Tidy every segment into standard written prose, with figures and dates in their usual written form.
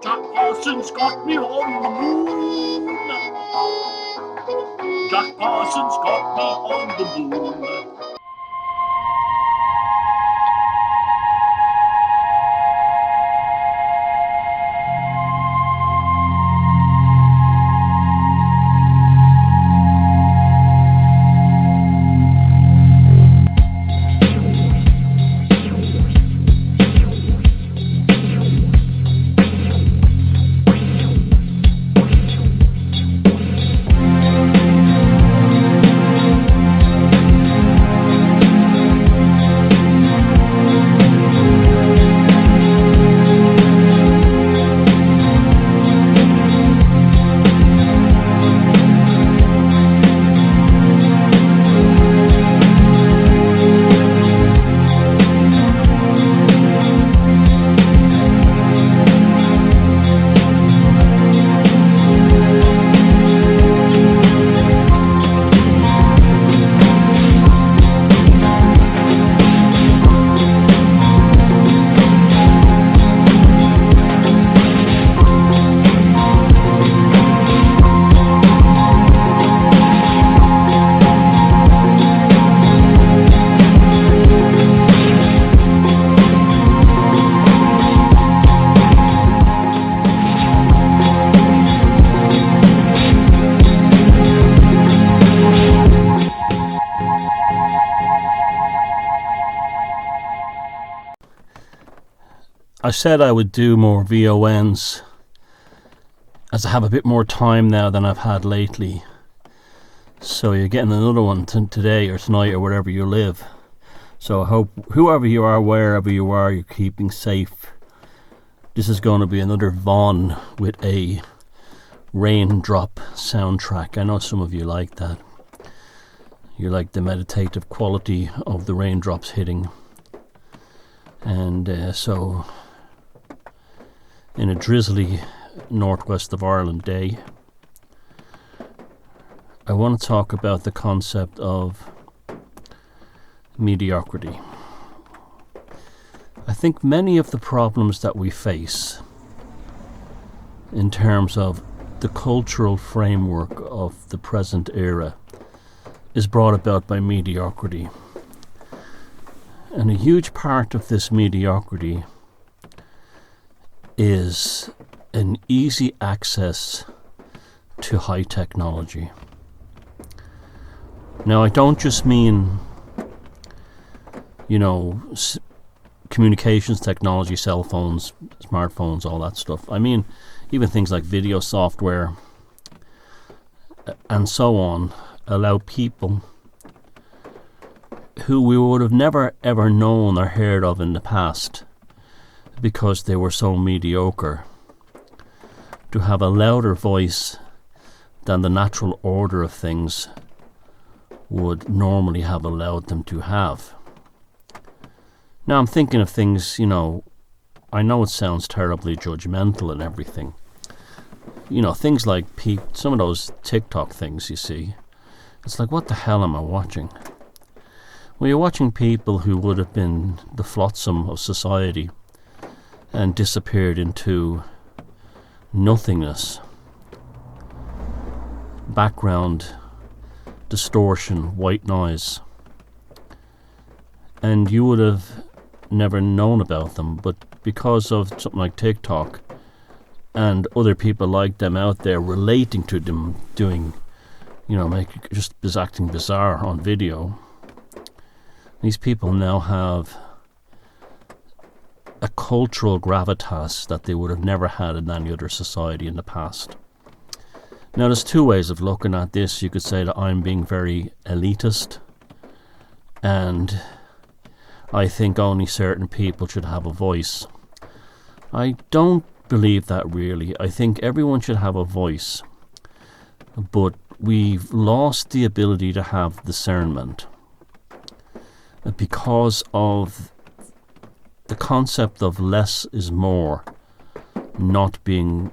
Jack Parsons got me on the moon. Jack Parsons got me on the moon. I said I would do more VoNs as I have a bit more time now than I've had lately. So you're getting another one today or tonight or wherever you live. So I hope whoever you are, wherever you are, you're keeping safe. This is going to be another VoN with a raindrop soundtrack. I know some of you like that. You like the meditative quality of the raindrops hitting. And so in a drizzly northwest of Ireland day, I want to talk about the concept of mediocrity. I think many of the problems that we face in terms of the cultural framework of the present era is brought about by mediocrity. And a huge part of this mediocrity is an easy access to high technology. Now, I don't just mean, communications technology, cell phones, smartphones, all that stuff. I mean, even things like video software and so on allow people who we would have never ever known or heard of in the past because they were so mediocre to have a louder voice than the natural order of things would normally have allowed them to have. Now I'm thinking of things, I know it sounds terribly judgmental and everything. Things like some of those TikTok things you see. It's like, what the hell am I watching? Well, you're watching people who would have been the flotsam of society and disappeared into nothingness. Background distortion, white noise. And you would have never known about them, but because of something like TikTok and other people like them out there relating to them doing, just acting bizarre on video, these people now have a cultural gravitas that they would have never had in any other society in the past. Now, there's two ways of looking at this. You could say that I'm being very elitist, and I think only certain people should have a voice. I don't believe that really. I think everyone should have a voice, but we've lost the ability to have discernment because of the concept of less is more not being,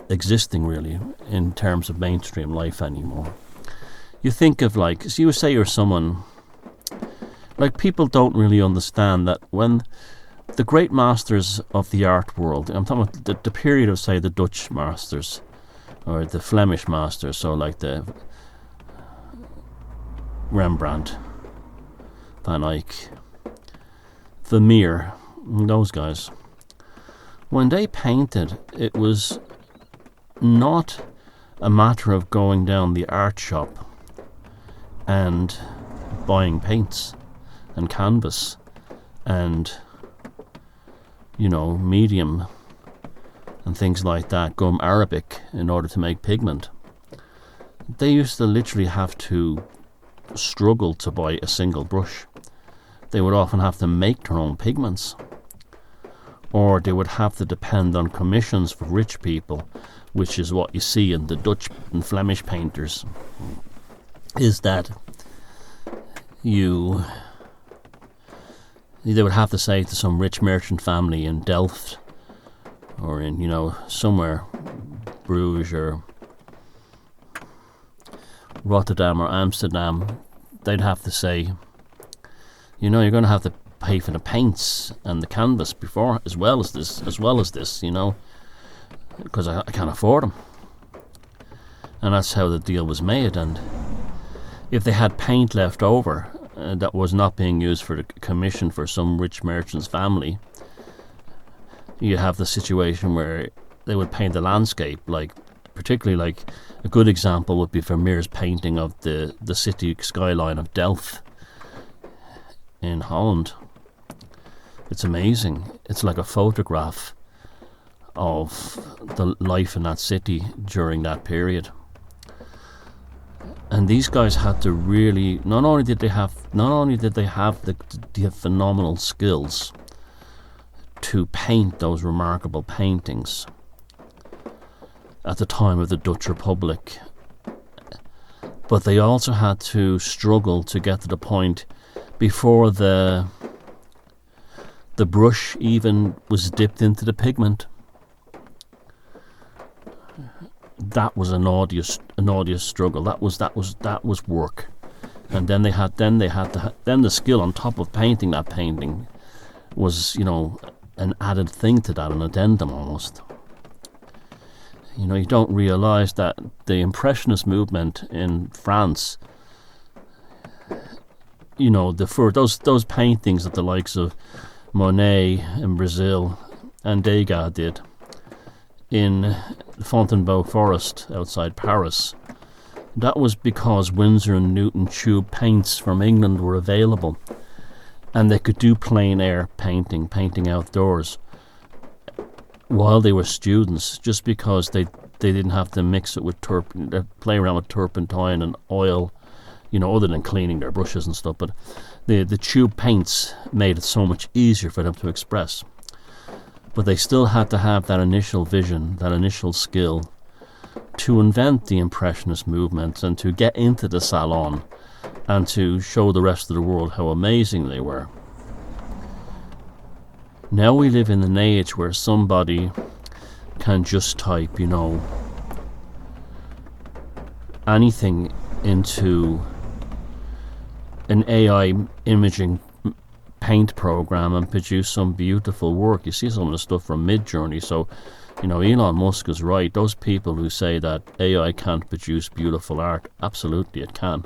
existing really in terms of mainstream life anymore. You think of so you say you're someone, people don't really understand that when the great masters of the art world, I'm talking about the period of, say, the Dutch masters or the Flemish masters, so like the Rembrandt, Van Eyck, Vermeer, those guys. When they painted, it was not a matter of going down the art shop and buying paints and canvas and, you know, medium and things like that, gum arabic, in order to make pigment. They used to literally have to struggle to buy a single brush. They would often have to make their own pigments, or they would have to depend on commissions for rich people, which is what you see in the Dutch and Flemish painters, is that they would have to say to some rich merchant family in Delft or in, you know, somewhere, Bruges or Rotterdam or Amsterdam, they'd have to say, you know, you're going to have to pay for the paints and the canvas before, as well as this, you know, because I can't afford them. And that's how the deal was made. And if they had paint left over that was not being used for the commission for some rich merchant's family, you have the situation where they would paint the landscape, like particularly like a good example would be Vermeer's painting of the city skyline of Delft in Holland. It's amazing. It's like a photograph of the life in that city during that period. And these guys had to really, not only did they have the phenomenal skills to paint those remarkable paintings at the time of the Dutch Republic, but they also had to struggle to get to the point before the brush even was dipped into the pigment. That was an odious struggle. That was work. And then the skill on top of painting that painting was, you know, an added thing to that, an addendum almost. You know, you don't realise that the Impressionist movement in France, you know, those paintings that the likes of Monet in Brazil and Degas did in Fontainebleau Forest outside Paris, that was because Winsor and Newton tube paints from England were available, and they could do plein air painting outdoors while they were students, just because they didn't have to mix it with play around with turpentine and oil, you know, other than cleaning their brushes and stuff. But the tube paints made it so much easier for them to express. But they still had to have that initial vision, that initial skill to invent the Impressionist movement and to get into the salon and to show the rest of the world how amazing they were. Now we live in an age where somebody can just type, you know, anything into an AI imaging paint program and produce some beautiful work. You see some of the stuff from Midjourney. So, you know, Elon Musk is right. Those people who say that AI can't produce beautiful art, absolutely it can.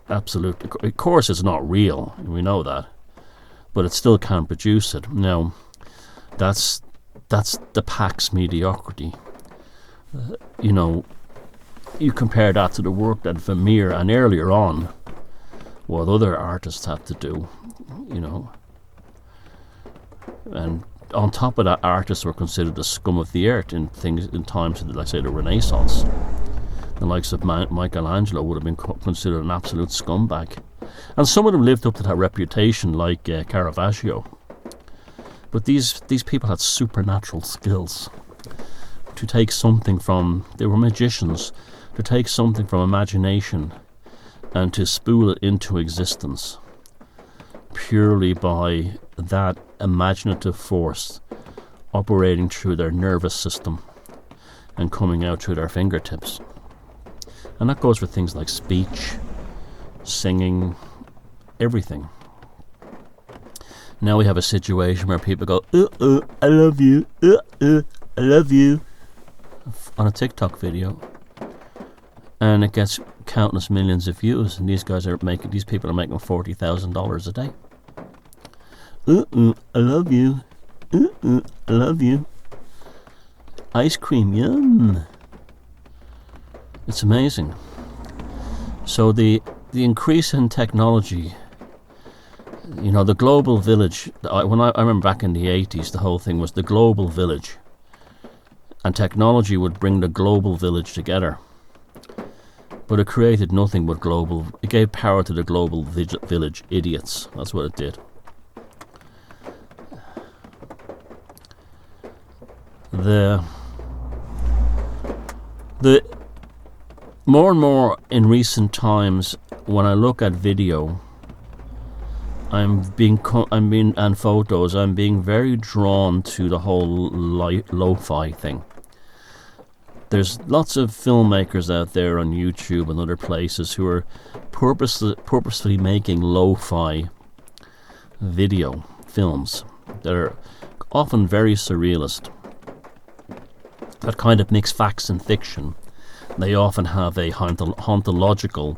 Absolutely. Of course it's not real, we know that, but it still can produce it. Now, that's the Pax Mediocrity. You know, you compare that to the work that Vermeer and earlier on what other artists had to do, you know. And on top of that, artists were considered the scum of the earth in times of, like, say, the Renaissance. The likes of Michelangelo would have been considered an absolute scumbag. And some of them lived up to that reputation, like Caravaggio. But these people had supernatural skills to take something from, they were magicians, to take something from imagination and to spool it into existence purely by that imaginative force operating through their nervous system and coming out through their fingertips. And that goes for things like speech, singing, everything. Now we have a situation where people go, I love you, I love you, on a TikTok video, and it gets countless millions of views, and these people are making $40,000 a day. I love you, I love you, ice cream, yum. It's amazing. So the increase in technology, you know, the global village. I remember back in the 80s, the whole thing was the global village, and technology would bring the global village together. But it created nothing but global. It gave power to the global village idiots. That's what it did. The more and more in recent times, when I look at video, and photos, I'm being very drawn to the whole lo-fi thing. There's lots of filmmakers out there on YouTube and other places who are purposefully making lo-fi video films that are often very surrealist, that kind of mix facts and fiction. They often have a hauntological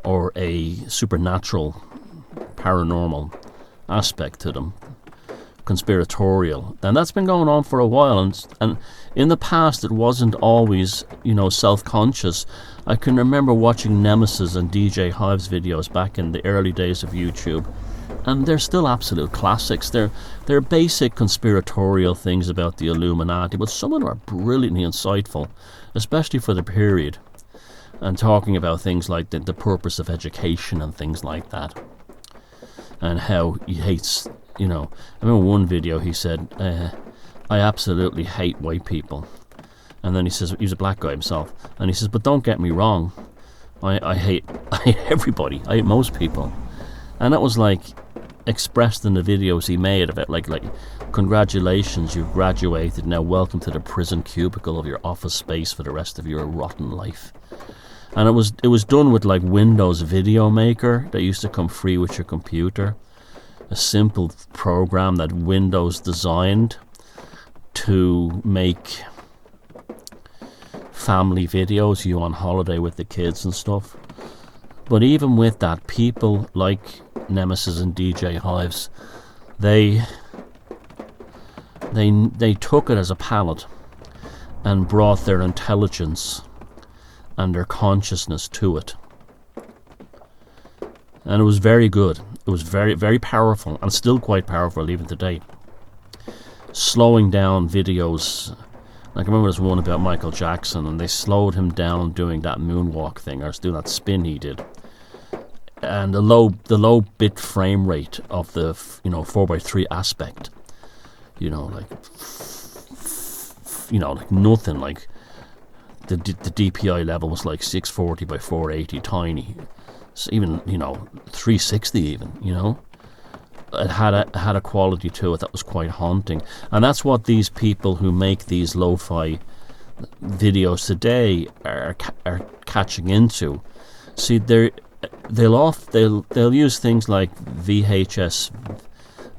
or a supernatural, paranormal aspect to them, conspiratorial, and that's been going on for a while. And in the past, it wasn't always, self-conscious. I can remember watching Nemesis and DJ Hive's videos back in the early days of YouTube, and they're still absolute classics. They're basic conspiratorial things about the Illuminati, but some of them are brilliantly insightful, especially for the period, and talking about things like the purpose of education and things like that, and how he hates, I remember one video he said, I absolutely hate white people. And then he says, he was a black guy himself, and he says, but don't get me wrong, I hate everybody, I hate most people. And that was like expressed in the videos he made of it, like congratulations, you've graduated, now welcome to the prison cubicle of your office space for the rest of your rotten life. And it was done with like Windows Video Maker that used to come free with your computer, a simple program that Windows designed to make family videos, you on holiday with the kids and stuff. But even with that, people like Nemesis and DJ Hives, they took it as a palette and brought their intelligence and their consciousness to it. And it was very good. It was very, very powerful, and still quite powerful even today. Slowing down videos. Like I remember there's one about Michael Jackson, and they slowed him down doing that moonwalk thing, or doing that spin he did. And the low bit frame rate of the 4:3 aspect, like nothing. Like the DPI level was like 640 by 480, tiny. So even 360 even. It had a quality to it that was quite haunting, and that's what these people who make these lo-fi videos today are catching into. See, they'll use things like VHS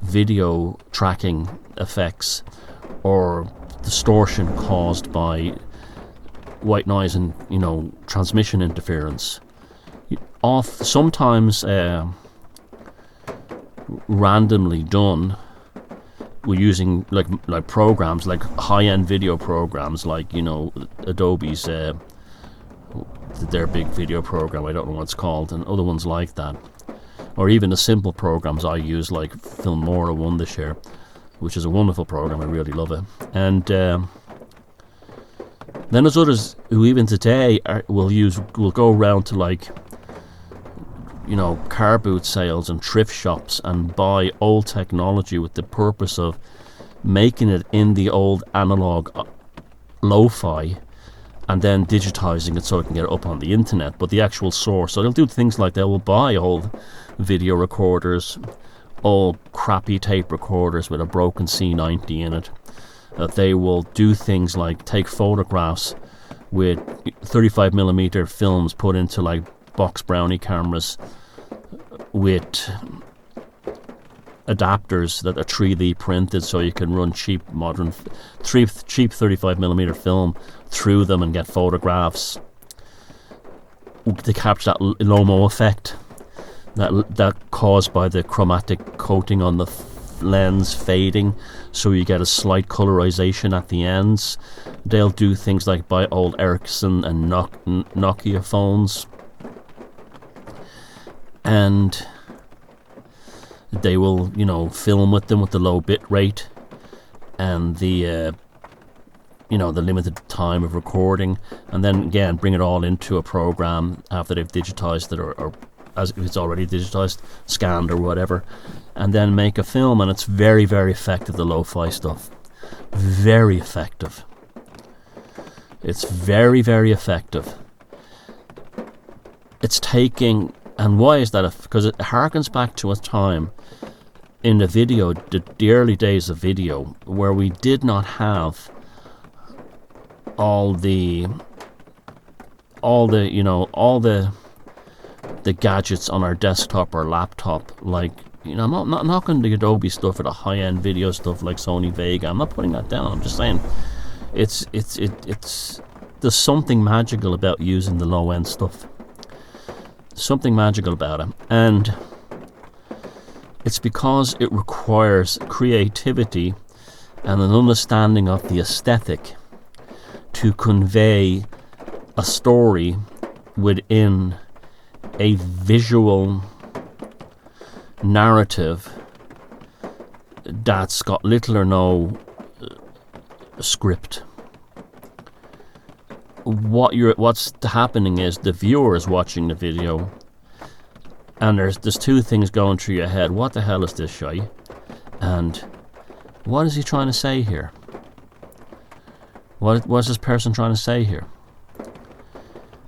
video tracking effects or distortion caused by white noise and transmission interference. Sometimes randomly done. We're using like programs, like high-end video programs, like Adobe's their big video program, I don't know what it's called, and other ones like that, or even the simple programs I use, like Filmora Wondershare, which is a wonderful program. I really love it. And then there's others who even today will go around to car boot sales and thrift shops and buy old technology with the purpose of making it in the old analog lo-fi and then digitizing it so it can get up on the internet, but the actual source. So they'll do things like they will buy old video recorders, old crappy tape recorders with a broken C90 in it. They will do things like take photographs with 35mm films put into like box brownie cameras with adapters that are 3D printed, so you can run cheap 35mm film through them and get photographs to capture that Lomo effect that caused by the chromatic coating on the lens fading, so you get a slight colorization at the ends. They'll do things like buy old Ericsson and Nokia phones, and they will, film with them with the low bit rate and the the limited time of recording, and then again bring it all into a program after they've digitized it, or as if it's already digitized, scanned or whatever, and then make a film. And it's very, very effective, the lo-fi stuff. Very effective. It's very, very effective. It's taking, and why is that? Because it harkens back to a time in the video, the early days of video, where we did not have all the gadgets on our desktop or laptop. Like, I'm not knocking the Adobe stuff or the high-end video stuff like Sony Vega. I'm not putting that down. I'm just saying it's there's something magical about using the low-end stuff. Something magical about it, and it's because it requires creativity and an understanding of the aesthetic to convey a story within a visual narrative that's got little or no script. What's happening is the viewer is watching the video, and there's two things going through your head. What the hell is this shy? And what is he trying to say here? What's this person trying to say here?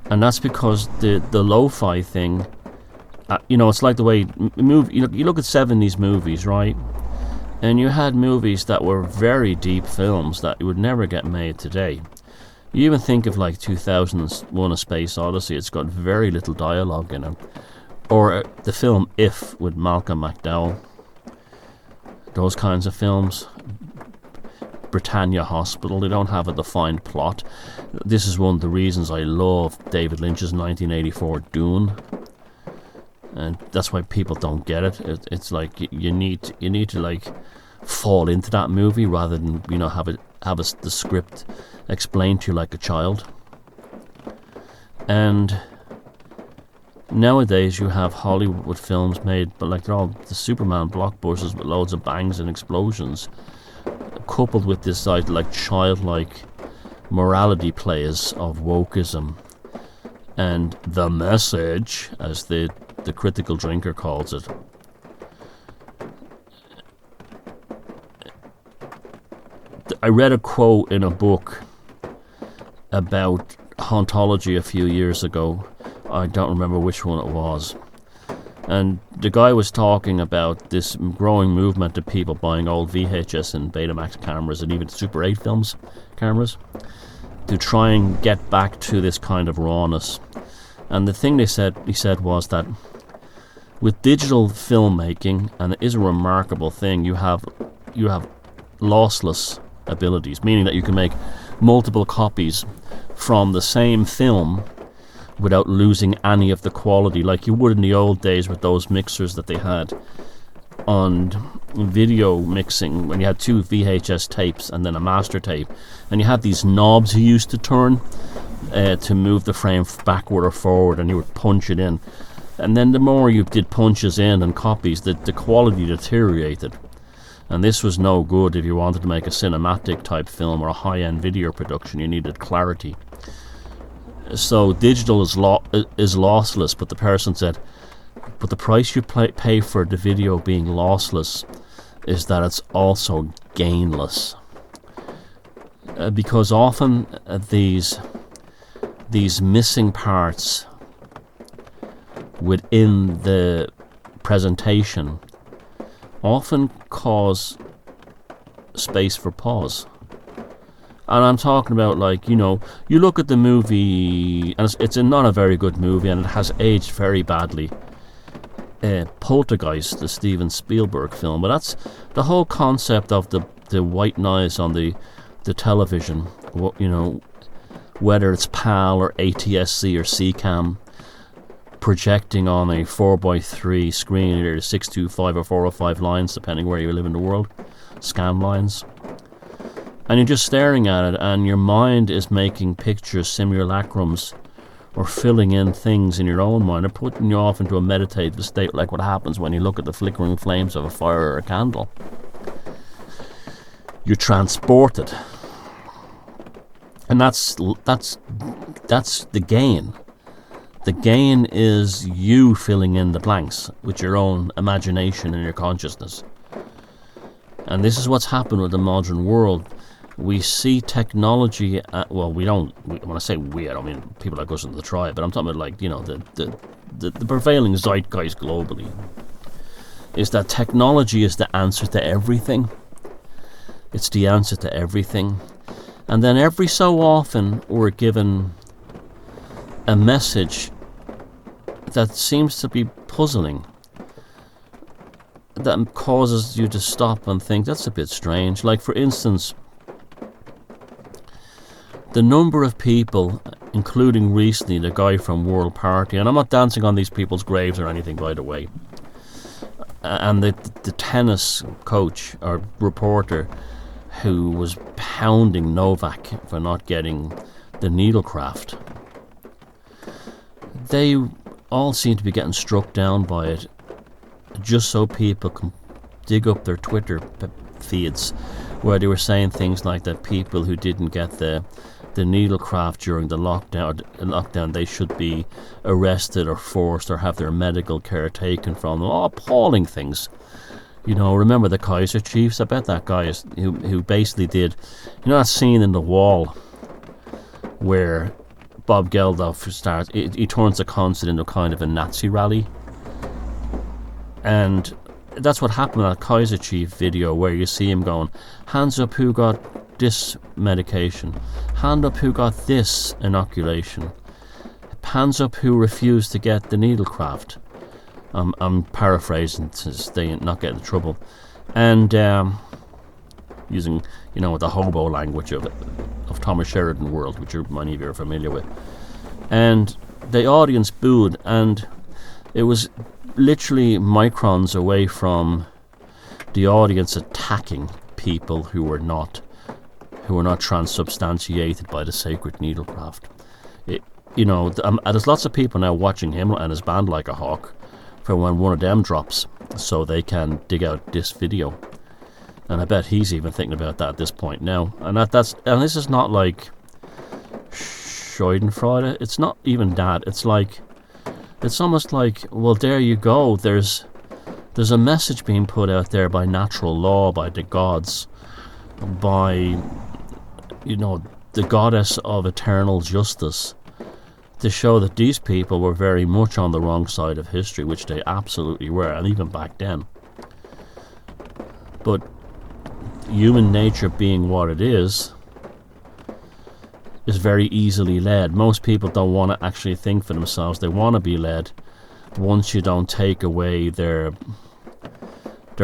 And that's because the lo-fi thing, it's like the way you look at 70s movies, right? And you had movies that were very deep films that would never get made today. You even think of like 2001: A Space Odyssey. It's got very little dialogue in it. Or the film If with Malcolm McDowell. Those kinds of films. Britannia Hospital, they don't have a defined plot. This is one of the reasons I love David Lynch's 1984 Dune, and that's why people don't get it. It's like you need to like fall into that movie rather than have the script explained to you like a child. And nowadays you have Hollywood films made, but like they're all the Superman blockbusters with loads of bangs and explosions, coupled with this like childlike morality plays of wokeism and the message, as the critical drinker calls it. I read a quote in a book about hauntology a few years ago. I don't remember which one it was. And the guy was talking about this growing movement of people buying old VHS and Betamax cameras and even Super 8 films cameras to try and get back to this kind of rawness. And the thing he said was that with digital filmmaking, and it is a remarkable thing, you have lossless abilities, meaning that you can make multiple copies from the same film without losing any of the quality, like you would in the old days with those mixers that they had on video mixing, when you had two VHS tapes and then a master tape, and you had these knobs you used to turn to move the frame backward or forward, and you would punch it in, and then the more you did punches in and copies, the quality deteriorated. And this was no good if you wanted to make a cinematic type film or a high-end video production. You needed clarity. So digital is lossless, but the person said, but the price you pay for the video being lossless is that it's also gainless. Because often these missing parts within the presentation often cause space for pause. And I'm talking about, like, you look at the movie, and it's not a very good movie, and it has aged very badly. Poltergeist, the Steven Spielberg film. But that's the whole concept of the white noise on the television, whether it's PAL or ATSC or CCAM, projecting on a 4x3 screen, either 625 or 405 lines, depending where you live in the world, scan lines. And you're just staring at it, and your mind is making pictures, simulacrums, or filling in things in your own mind, or putting you off into a meditative state, like what happens when you look at the flickering flames of a fire or a candle. You're transported. And that's the gain. The gain is you filling in the blanks with your own imagination and your consciousness. And this is what's happened with the modern world. We see technology, when I say we, I don't mean people like us in the tribe, but I'm talking about the prevailing zeitgeist globally, is that technology is the answer to everything. It's the answer to everything. And then every so often we're given a message that seems to be puzzling, that causes you to stop and think, that's a bit strange. Like, for instance, the number of people, including recently the guy from World Party, and I'm not dancing on these people's graves or anything, by the way, and the tennis coach or reporter who was pounding Novak for not getting the needlecraft. They all seem to be getting struck down by it, just so people can dig up their Twitter feeds where they were saying things like that people who didn't get the needlecraft during the lockdown, they should be arrested or forced or have their medical care taken from them. All appalling things. Remember the Kaiser Chiefs? I bet that guy is who basically did, that scene in The Wall where Bob Geldof starts, he turns the concert into kind of a Nazi rally. And that's what happened in that Kaiser Chief video, where you see him going, hands up who got this medication, hand up who got this inoculation, hands up who refused to get the needlecraft. I'm paraphrasing to not get into trouble, and using the hobo language of Thomas Sheridan world, which many of you are familiar with. And the audience booed, and it was literally microns away from the audience attacking people who were not transubstantiated by the sacred needlecraft. There's lots of people now watching him and his band like a hawk for when one of them drops, so they can dig out this video. And I bet he's even thinking about that at this point now. And this is not like Schadenfreude. It's not even that. It's almost like, well, there you go. There's a message being put out there by natural law, by the gods, by the goddess of eternal justice, to show that these people were very much on the wrong side of history, which they absolutely were, and even back then. But human nature being what it is very easily led. Most people don't want to actually think for themselves. They want to be led. Once you don't take away their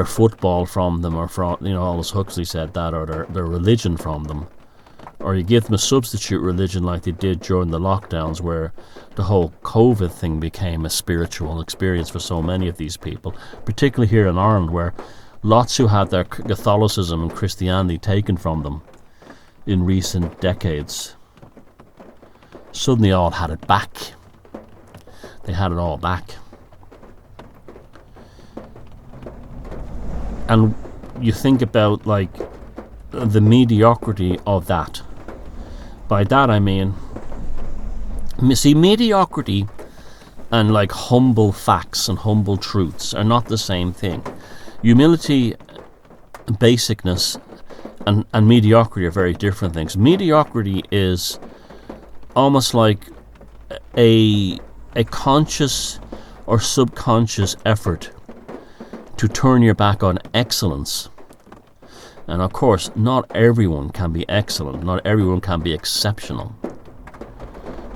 football from them, or from, Aldous Huxley said that, or their religion from them, or you give them a substitute religion like they did during the lockdowns, where the whole COVID thing became a spiritual experience for so many of these people, particularly here in Ireland, where lots who had their Catholicism and Christianity taken from them in recent decades suddenly all had it back. They had it all back. And you think about the mediocrity of that. By that I mean, mediocrity and humble facts and humble truths are not the same thing. Humility, basicness, and mediocrity are very different things. Mediocrity is almost like a conscious or subconscious effort to turn your back on excellence. And of course, not everyone can be excellent. Not everyone can be exceptional.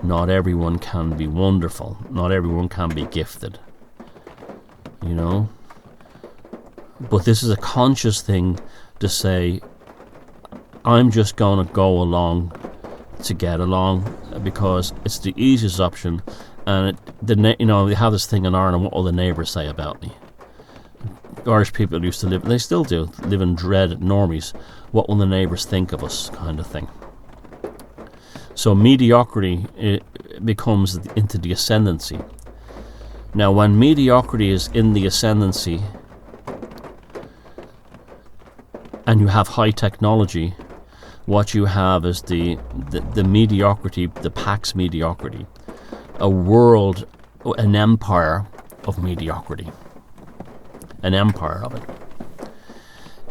Not everyone can be wonderful. Not everyone can be gifted. you know. But this is a conscious thing to say, I'm just going to go along to get along because it's the easiest option, and they have this thing in Ireland, what will the neighbours say about me? Irish people used to live, they still do, live in dread normies. What will the neighbours think of us, kind of thing. So mediocrity, it becomes into the ascendancy. Now when mediocrity is in the ascendancy and you have high technology, what you have is the mediocrity, the Pax Mediocrity, a world, an empire of mediocrity, an empire of it.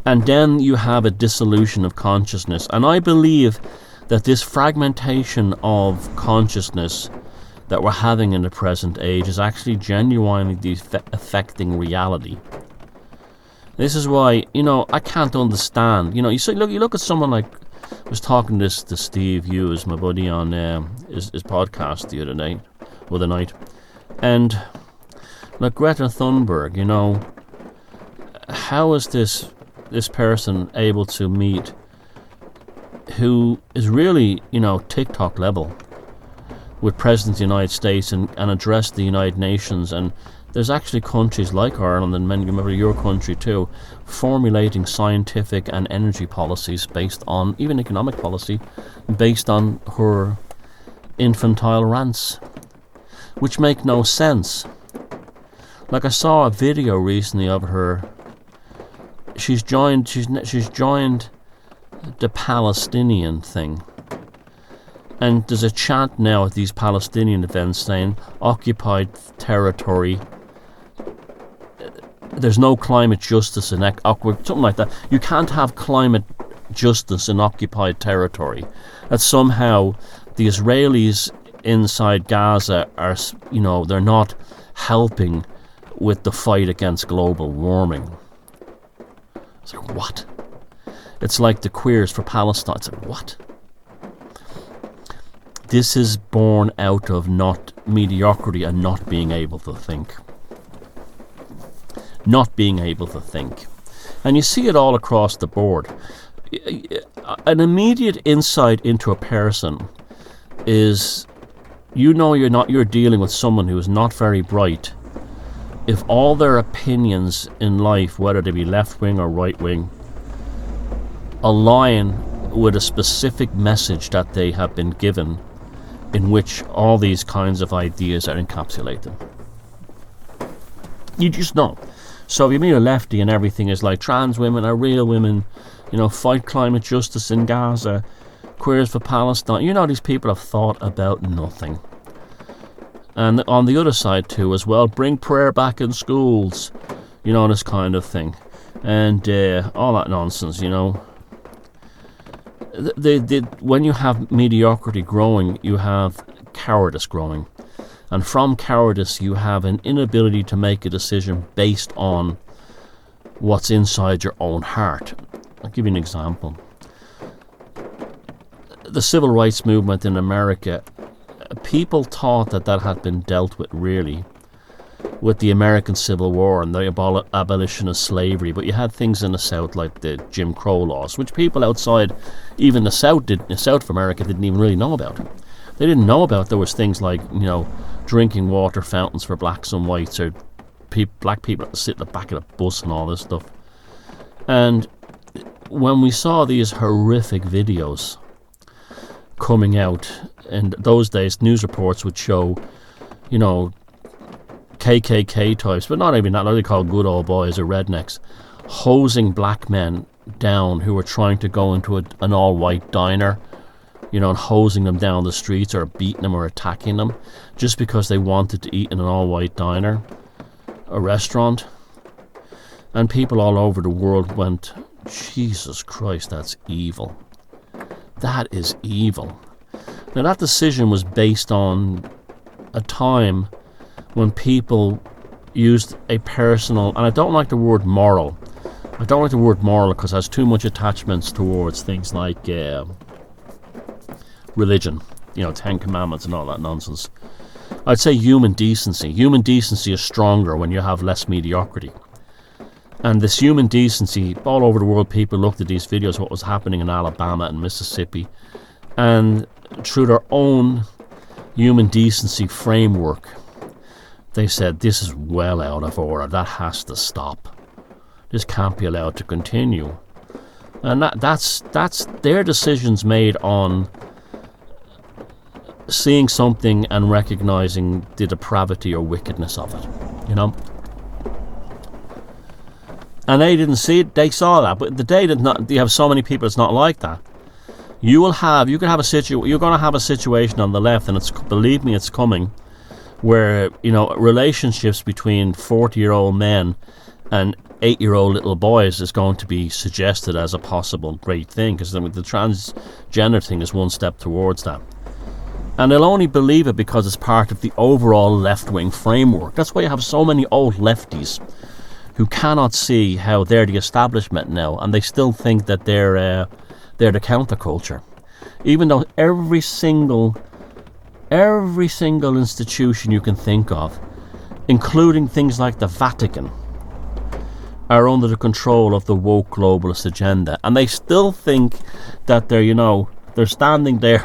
And then you have a dissolution of consciousness. And I believe that this fragmentation of consciousness that we're having in the present age is actually genuinely affecting reality. This is why, I can't understand. You look at someone like, I was talking to Steve Hughes, my buddy, on his podcast the other night, and like Greta Thunberg, how is this person able to meet who is really, TikTok level with President of the United States and address the United Nations? And there's actually countries like Ireland and many, remember your country too, formulating scientific and energy policies based on, even economic policy, based on her infantile rants, which make no sense. Like I saw a video recently of her. She's joined the Palestinian thing, and there's a chant now at these Palestinian events saying occupied territory, there's no climate justice in something like that. You can't have climate justice in occupied territory. That somehow the Israelis inside Gaza are, they're not helping with the fight against global warming. It's like, what? It's like the queers for Palestine. It's like, what? This is born out of not mediocrity and not being able to think. Not being able to think. And you see it all across the board. An immediate insight into a person is, you're dealing with someone who is not very bright if all their opinions in life, whether they be left wing or right wing, align with a specific message that they have been given, in which all these kinds of ideas are encapsulated. You just know. So if you meet a lefty and everything is like trans women are real women, fight climate justice in Gaza, queers for Palestine, these people have thought about nothing. And on the other side too as well, bring prayer back in schools, this kind of thing. And all that nonsense, when you have mediocrity growing, you have cowardice growing. And from cowardice, you have an inability to make a decision based on what's inside your own heart. I'll give you an example. The civil rights movement in America, people thought that had been dealt with, really, with the American Civil War and the abolition of slavery. But you had things in the South like the Jim Crow laws, which people outside, even the South of America, didn't even really know about. They didn't know about there was things like, drinking water fountains for blacks and whites, or black people that sit in the back of the bus and all this stuff. And when we saw these horrific videos coming out, in those days news reports would show, KKK types, but not even that, what they call good old boys or rednecks, hosing black men down who were trying to go into an all-white diner, and hosing them down the streets or beating them or attacking them just because they wanted to eat in an all-white diner, a restaurant. And people all over the world went, Jesus Christ, that's evil. That is evil. Now that decision was based on a time when people used a personal, and I don't like the word moral. I don't like the word moral because it has too much attachments towards things like religion, 10 Commandments and all that nonsense. I'd say human decency. Human decency is stronger when you have less mediocrity. And this human decency, all over the world, people looked at these videos, what was happening in Alabama and Mississippi, and through their own human decency framework, they said, this is well out of order, that has to stop. This can't be allowed to continue. And that's their decisions made on seeing something and recognizing the depravity or wickedness of it, you know. And they didn't see it; they saw that. But the day that you have so many people, it's not like that. You're going to have a situation on the left, and believe me, it's coming, where, you know, relationships between 40-year-old men and 8-year-old little boys is going to be suggested as a possible great thing, because the transgender thing is one step towards that. And they'll only believe it because it's part of the overall left-wing framework. That's why you have so many old lefties who cannot see how they're the establishment now, and they still think that they're the counterculture. Even though every single institution you can think of, including things like the Vatican, are under the control of the woke globalist agenda. And they still think that they're standing there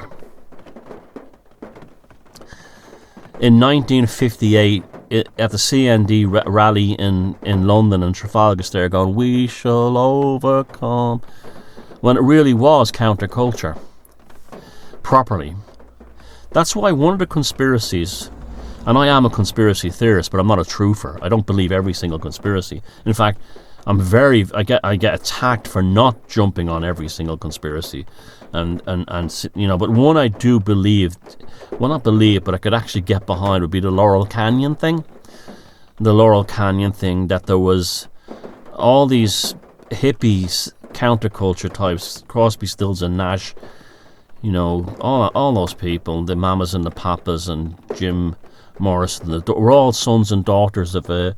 in 1958 at the CND rally in London and Trafalgar Square going, we shall overcome, when it really was counterculture, properly. That's why one of the conspiracies, and I am a conspiracy theorist, but I'm not a truther. I don't believe every single conspiracy. In fact, I get attacked for not jumping on every single conspiracy, and you know. But one I do believe, well, not believe, but I could actually get behind, would be the Laurel Canyon thing. The Laurel Canyon thing, that there was all these hippies, counterculture types, Crosby, Stills and Nash, you know, all those people, the Mamas and the Papas and Jim Morrison, were all sons and daughters of a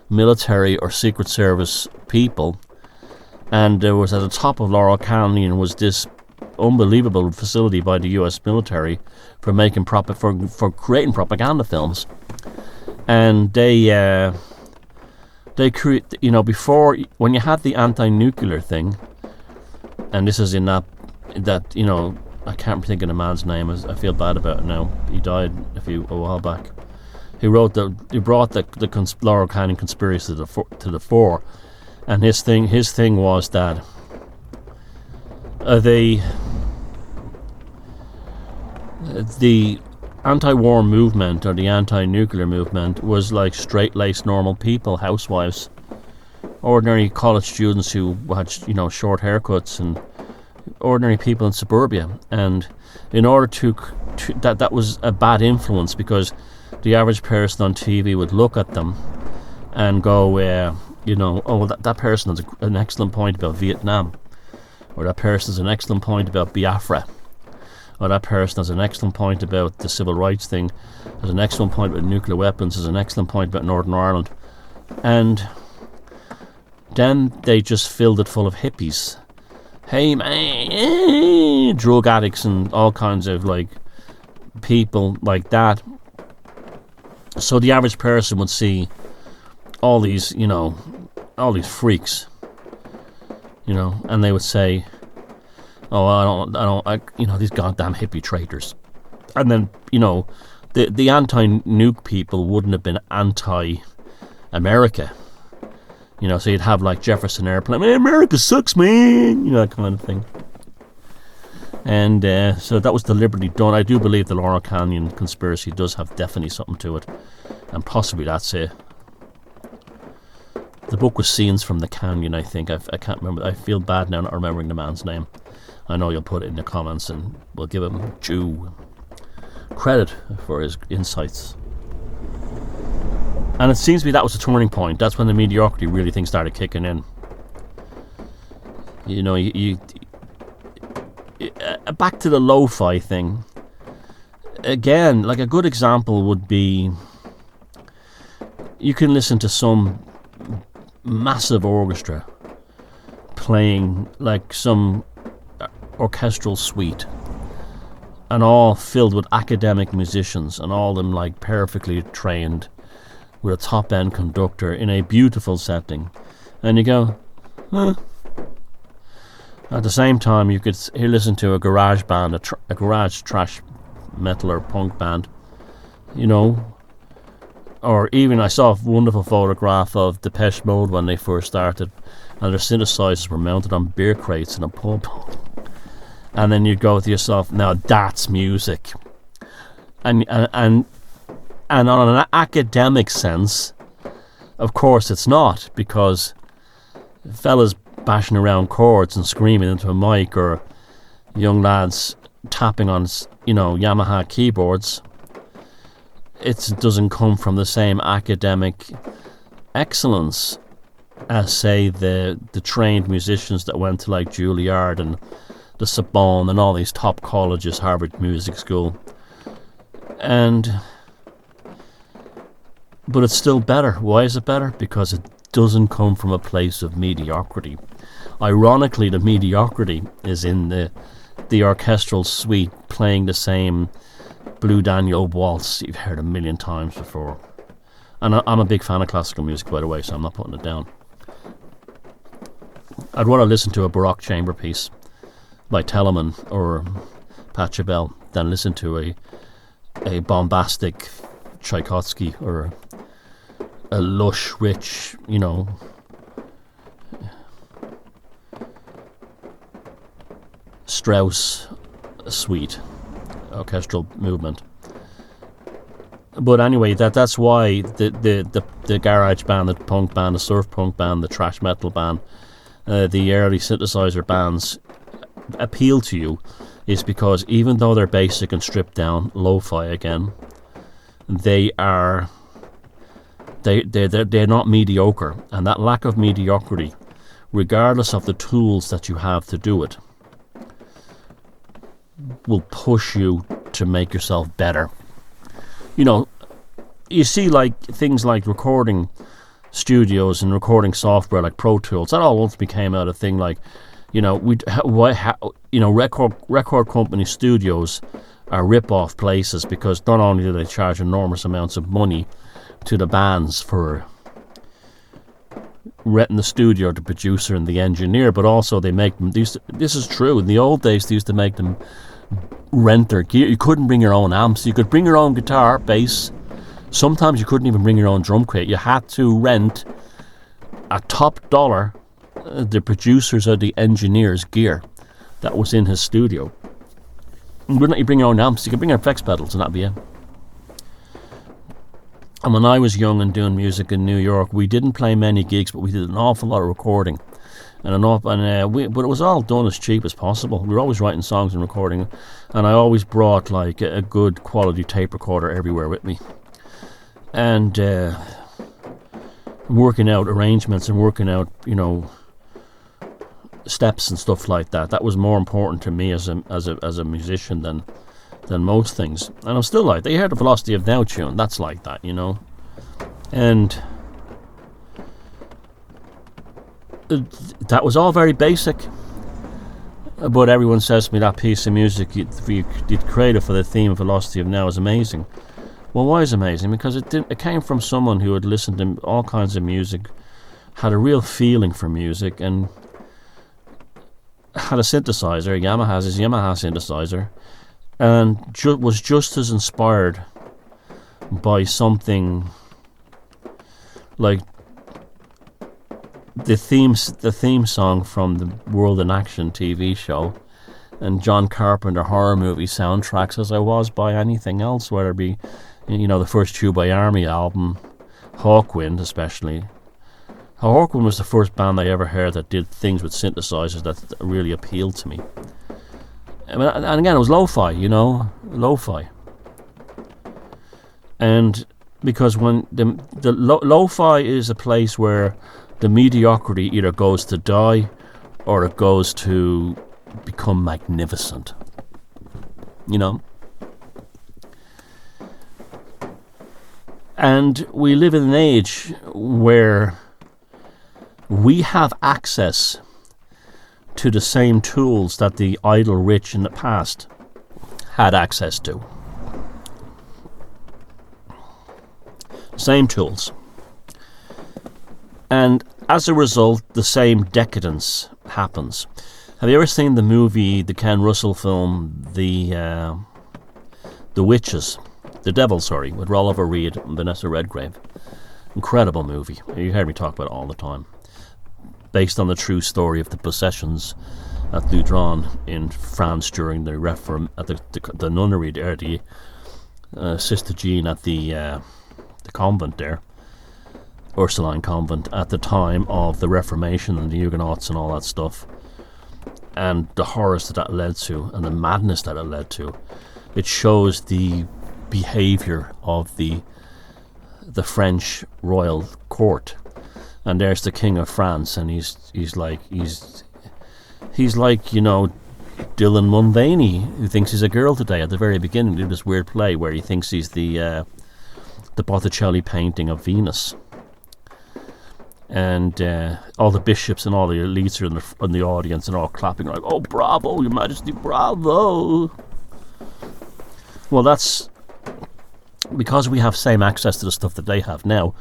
military or Secret Service people. And there was, at the top of Laurel Canyon, was this unbelievable facility by the US military for making for creating propaganda films. And they create, you know, before, when you had the anti-nuclear thing, and this is in that you know, I can't think of the man's name. I feel bad about it now. He died a while back. He brought the Laurel Canyon conspiracy to the fore, and his thing was that the anti-war movement or the anti-nuclear movement was like straight-laced normal people, housewives, ordinary college students who had, you know, short haircuts, and ordinary people in suburbia. And in order to that was a bad influence, because the average person on TV would look at them and go, you know, oh, well, that person has an excellent point about Vietnam, or that person has an excellent point about Biafra, or that person has an excellent point about the civil rights thing, has an excellent point about nuclear weapons, has an excellent point about Northern Ireland. And then they just filled it full of hippies. Hey man, drug addicts and all kinds of like people like that. So the average person would see all these, you know, all these freaks, you know, and they would say, oh, I you know, these goddamn hippie traitors. And then, you know, the anti-nuke people wouldn't have been anti-America. You know, so you'd have like Jefferson Airplane, man, America sucks, man, you know, that kind of thing. And so that was deliberately done. I do believe the Laurel Canyon conspiracy does have definitely something to it, and possibly that's it. The book was Scenes from the Canyon, I think. I can't remember. I feel bad now not remembering the man's name. I know you'll put it in the comments, and we'll give him due credit for his insights. And it seems to me that was a turning point. That's when the mediocrity really things started kicking in. You know, you back to the lo-fi thing. Again, like a good example would be, you can listen to some massive orchestra playing like some orchestral suite and all filled with academic musicians, and all of them like perfectly trained with a top-end conductor in a beautiful setting. And you go, huh. At the same time, you could listen to a garage band, a garage thrash metal or punk band, you know. Or even I saw a wonderful photograph of Depeche Mode when they first started, and their synthesizers were mounted on beer crates in a pub. And then you'd go to yourself, now that's music. And on an academic sense, of course it's not, because fellas bashing around chords and screaming into a mic, or young lads tapping on, you know, Yamaha keyboards, it doesn't come from the same academic excellence as, say, the trained musicians that went to like Juilliard and the Sorbonne and all these top colleges, Harvard Music School. But it's still better. Why is it better? Because it doesn't come from a place of mediocrity. Ironically, the mediocrity is in the orchestral suite playing the same Blue Danube waltz you've heard a million times before. And I'm a big fan of classical music, by the way, so I'm not putting it down. I'd rather listen to a Baroque chamber piece by Telemann or Pachelbel than listen to a bombastic Tchaikovsky or a lush, rich, you know, Strauss suite orchestral movement. But anyway, that's why the garage band, the punk band, the surf punk band, the thrash metal band, the early synthesizer bands appeal to you, is because even though they're basic and stripped down, lo-fi again, they're not mediocre, and that lack of mediocrity, regardless of the tools that you have to do it, will push you to make yourself better. You know, you see like things like recording studios and recording software like Pro Tools, that all once became out a thing. Like, you know, record company studios are rip-off places, because not only do they charge enormous amounts of money to the bands for renting the studio, the producer and the engineer, but also they make them, this is true, in the old days they used to make them rent their gear. You couldn't bring your own amps. You could bring your own guitar, bass. Sometimes you couldn't even bring your own drum kit. You had to rent at top dollar the producers or the engineer's gear that was in his studio. You wouldn't let you bring your own amps. You could bring your effects pedals and that'd be it. And when I was young and doing music in New York, we didn't play many gigs, but we did an awful lot of recording. But it was all done as cheap as possible. We were always writing songs and recording, and I always brought like a good quality tape recorder everywhere with me. And working out arrangements and working out, you know, steps and stuff like that. That was more important to me as a musician than most things. And I'm still like, they heard the Velocity of Now tune. That's like that, you know. And that was all very basic. But everyone says to me that piece of music you'd created for the theme of Velocity of Now is amazing. Well, why is it amazing? Because it came from someone who had listened to all kinds of music, had a real feeling for music, and had a synthesizer. Yamaha has his Yamaha synthesizer, and was just as inspired by something like the theme song from the World in Action TV show and John Carpenter horror movie soundtracks as I was by anything else, whether it be, you know, the first Chew by Army album, Hawkwind especially. Hawkwind was the first band I ever heard that did things with synthesizers that really appealed to me. And again, it was lo-fi, you know, lo-fi. And because when the lo-fi is a place where the mediocrity either goes to die or it goes to become magnificent, you know. And we live in an age where we have access to the same tools that the idle rich in the past had access to. Same tools. And as a result, the same decadence happens. Have you ever seen the movie, the Ken Russell film, The Witches? The Devil, sorry, with Oliver Reed and Vanessa Redgrave. Incredible movie. You heard me talk about it all the time. Based on the true story of the possessions at Loudron in France during the the nunnery there, the Sister Jean at the convent there, Ursuline convent, at the time of the Reformation and the Huguenots and all that stuff, and the horrors that led to, and the madness that it led to. It shows the behaviour of the French royal court, and there's the King of France, and he's like you know, Dylan Mulvaney, who thinks he's a girl today. At the very beginning, he did this weird play where he thinks he's the Botticelli painting of Venus, and all the bishops and all the elites are in the audience and all clapping like, "Oh, bravo, Your Majesty, bravo!" Well, that's because we have same access to the stuff that they have now.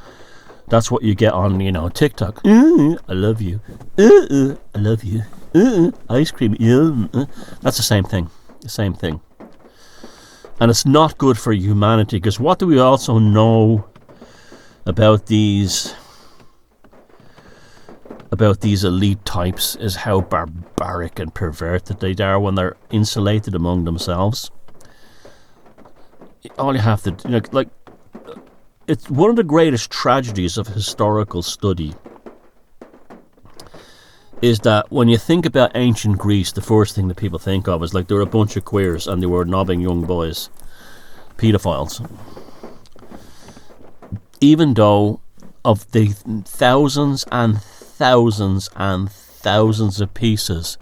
That's what you get on, you know, TikTok. I love you. I love you. Ice cream. That's the same thing. The same thing. And it's not good for humanity, because what do we also know about these elite types is how barbaric and perverted they are when they're insulated among themselves. All you have to do, like, it's one of the greatest tragedies of historical study is that when you think about ancient Greece, the first thing that people think of is like they were a bunch of queers and they were knobbing young boys, pedophiles. Even though of the thousands and thousands and thousands of pieces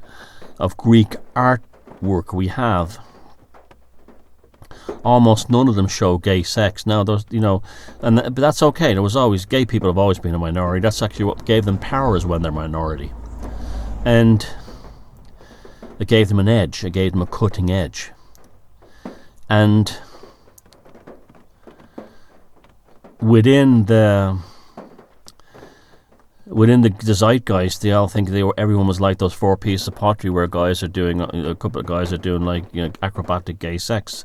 of Greek artwork we have, almost none of them show gay sex. Now, there's, you know, but that's okay. There was always, gay people have always been a minority. That's actually what gave them power, is when they're minority. And it gave them an edge. It gave them a cutting edge. And within the zeitgeist, they all think everyone was like those 4 pieces of pottery where guys are doing, a couple of guys are doing like, you know, acrobatic gay sex.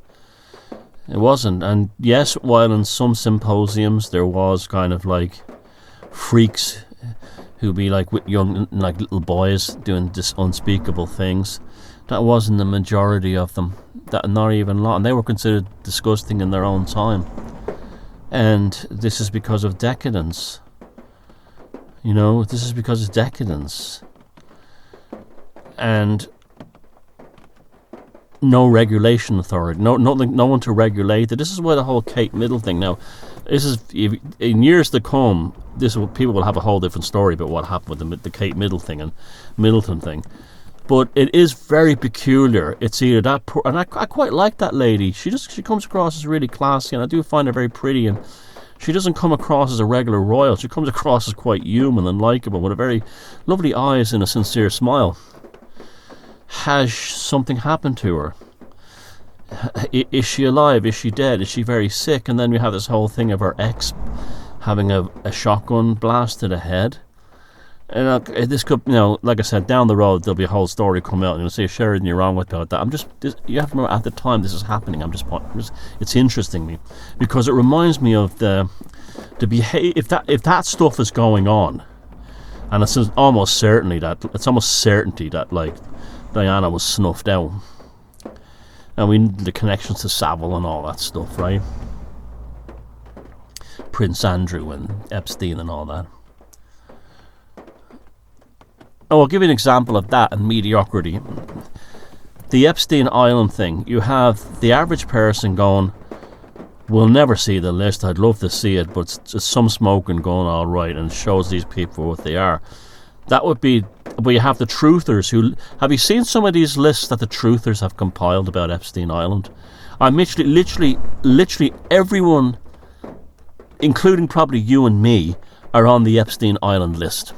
It wasn't. And yes, while in some symposiums there was kind of like freaks who'd be like with young, like little boys doing this unspeakable things, that wasn't the majority of them. That, not even a lot, and they were considered disgusting in their own time. And this is because of decadence. You know, this is because of decadence. And no regulation authority, no one to regulate it. This is why the whole Kate Middle thing. Now, this is, in years to come, people will have a whole different story about what happened with the Kate Middle thing and Middleton thing. But it is very peculiar. It's either that, and I quite like that lady. She comes across as really classy, and I do find her very pretty. And she doesn't come across as a regular royal. She comes across as quite human and likable, with a very lovely eyes and a sincere smile. Has something happened to her? Is she alive? Is she dead? Is she very sick? And then we have this whole thing of her ex having a shotgun blast to the head. And this could, you know, like I said, down the road there'll be a whole story come out, and you'll say, Sheridan, you're wrong about that. You have to remember, at the time this is happening, it's interesting me, because it reminds me of the if that stuff is going on, and it's almost certainty that like Diana was snuffed out, and the connections to Savile and all that stuff, right? Prince Andrew and Epstein and all that. Oh, I'll give you an example of that and mediocrity. The Epstein Island thing. You have the average person going, "We'll never see the list. I'd love to see it, but it's some smoking going all right, and it shows these people what they are." That would be. But you have the truthers who. Have you seen some of these lists that the truthers have compiled about Epstein Island? I'm literally everyone, including probably you and me, are on the Epstein Island list.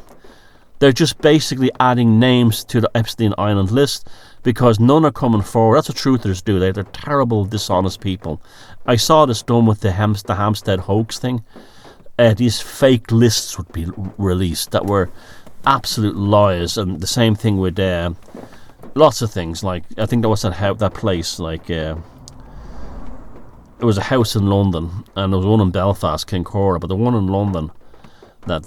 They're just basically adding names to the Epstein Island list because none are coming forward. That's what truthers do. They're terrible, dishonest people. I saw this done with the Hampstead hoax thing. These fake lists would be released that were absolute lies, and the same thing with lots of things. Like, I think there was that place, like it was a house in London, and there was one in Belfast, Kincora, but the one in London that,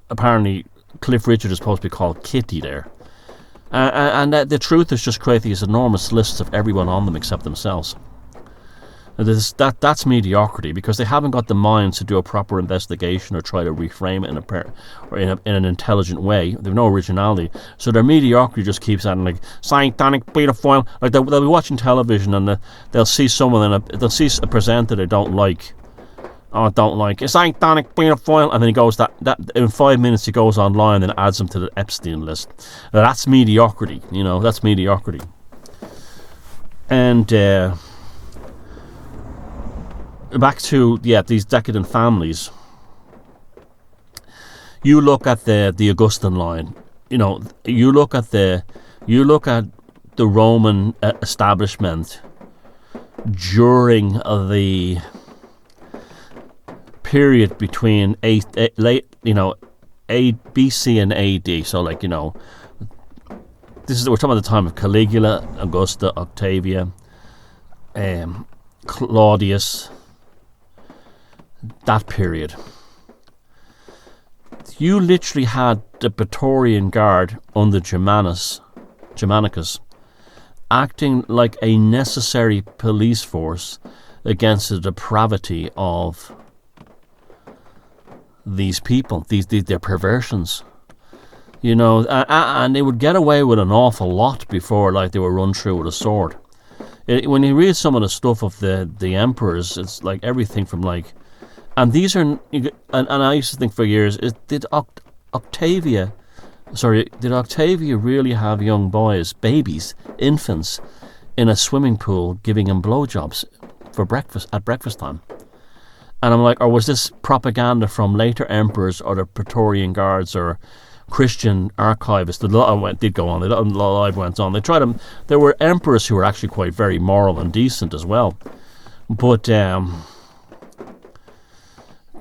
apparently Cliff Richard is supposed to be called Kitty there. And the truth is just create these enormous lists of everyone on them except themselves. That's mediocrity, because they haven't got the minds to do a proper investigation or try to reframe it in an intelligent way. They've no originality, so their mediocrity just keeps adding, like, scientific pedophile. Like, they'll be watching television and they'll see someone they'll see a presenter they don't like. Oh, don't like it's scientific pedophile, and then he goes that in 5 minutes he goes online and adds them to the Epstein list. Now, that's mediocrity. That's mediocrity. And back to these decadent families. You look at the Augustan line. You look at the Roman establishment during the period between BC and AD. So, like, we're talking about the time of Caligula, Augusta, Octavia, Claudius. That period, you literally had the Praetorian Guard under Germanicus acting like a necessary police force against the depravity of these people, their perversions. And they would get away with an awful lot before, like, they were run through with a sword. When you read some of the stuff of the emperors, it's like everything from, like, and these are, and I used to think for years, did Octavia really have young boys, babies, infants, in a swimming pool giving them blowjobs at breakfast time? And I'm like, or was this propaganda from later emperors or the Praetorian Guards or Christian archivists? The lot did go on. The lot went on. They tried them. There were emperors who were actually quite very moral and decent as well, but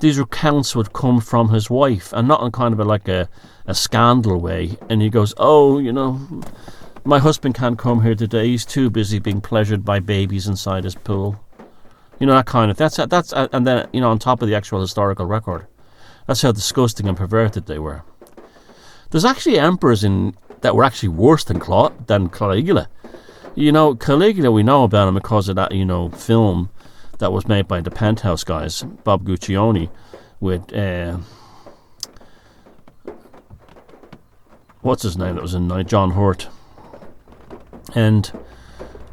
these recounts would come from his wife, and not in kind of a scandal way. And he goes, "Oh, my husband can't come here today. He's too busy being pleasured by babies inside his pool." That kind of that's and then on top of the actual historical record, that's how disgusting and perverted they were. There's actually emperors that were actually worse than Caligula. Caligula, we know about him because of that film that was made by the Penthouse guys, Bob Guccione, with what's his name that was in John Hurt.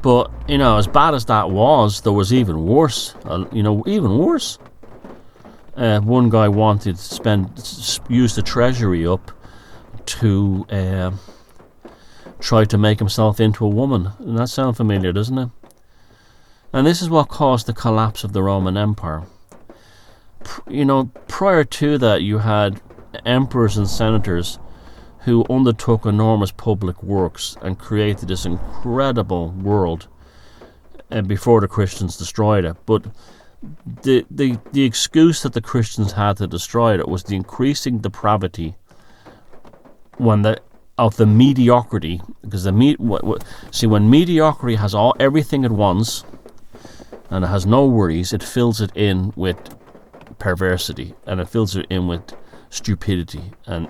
But as bad as that was, there was even worse. Even worse. One guy wanted to use the treasury up to try to make himself into a woman. And that sounds familiar, doesn't it? And this is what caused the collapse of the Roman Empire. Prior to that, you had emperors and senators who undertook enormous public works and created this incredible world before the Christians destroyed it. But the excuse that the Christians had to destroy it was the increasing depravity of the mediocrity. Because when mediocrity has everything at once, and it has no worries, it fills it in with perversity, and it fills it in with stupidity, and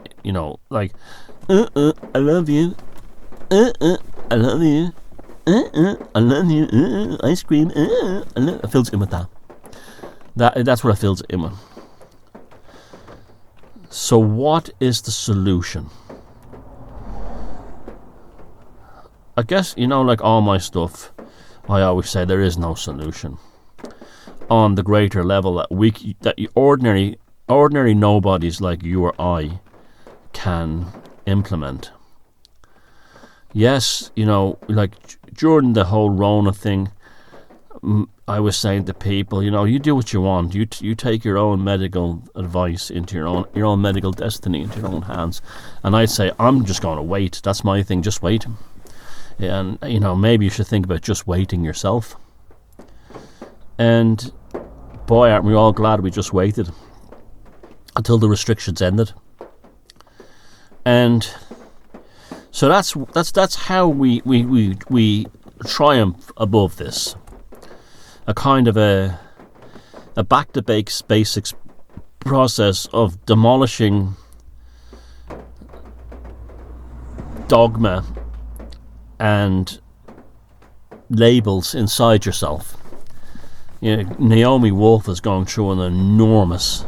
like, I love you, I love you, I love you, ice cream, it fills it in with that's what it fills it in with. So what is the solution? I guess, like all my stuff, I always say there is no solution on the greater level that ordinary nobodies like you or I can implement. Yes, like during the whole Rona thing, I was saying to people, you do what you want. You take your own medical advice into your own medical destiny into your own hands. And I'd say, I'm just going to wait. That's my thing. Just wait. And maybe you should think about just waiting yourself. And boy, aren't we all glad we just waited until the restrictions ended. And so that's how we triumph above this. A kind of a back to basics process of demolishing dogma and labels inside yourself. Naomi Wolf is going through an enormous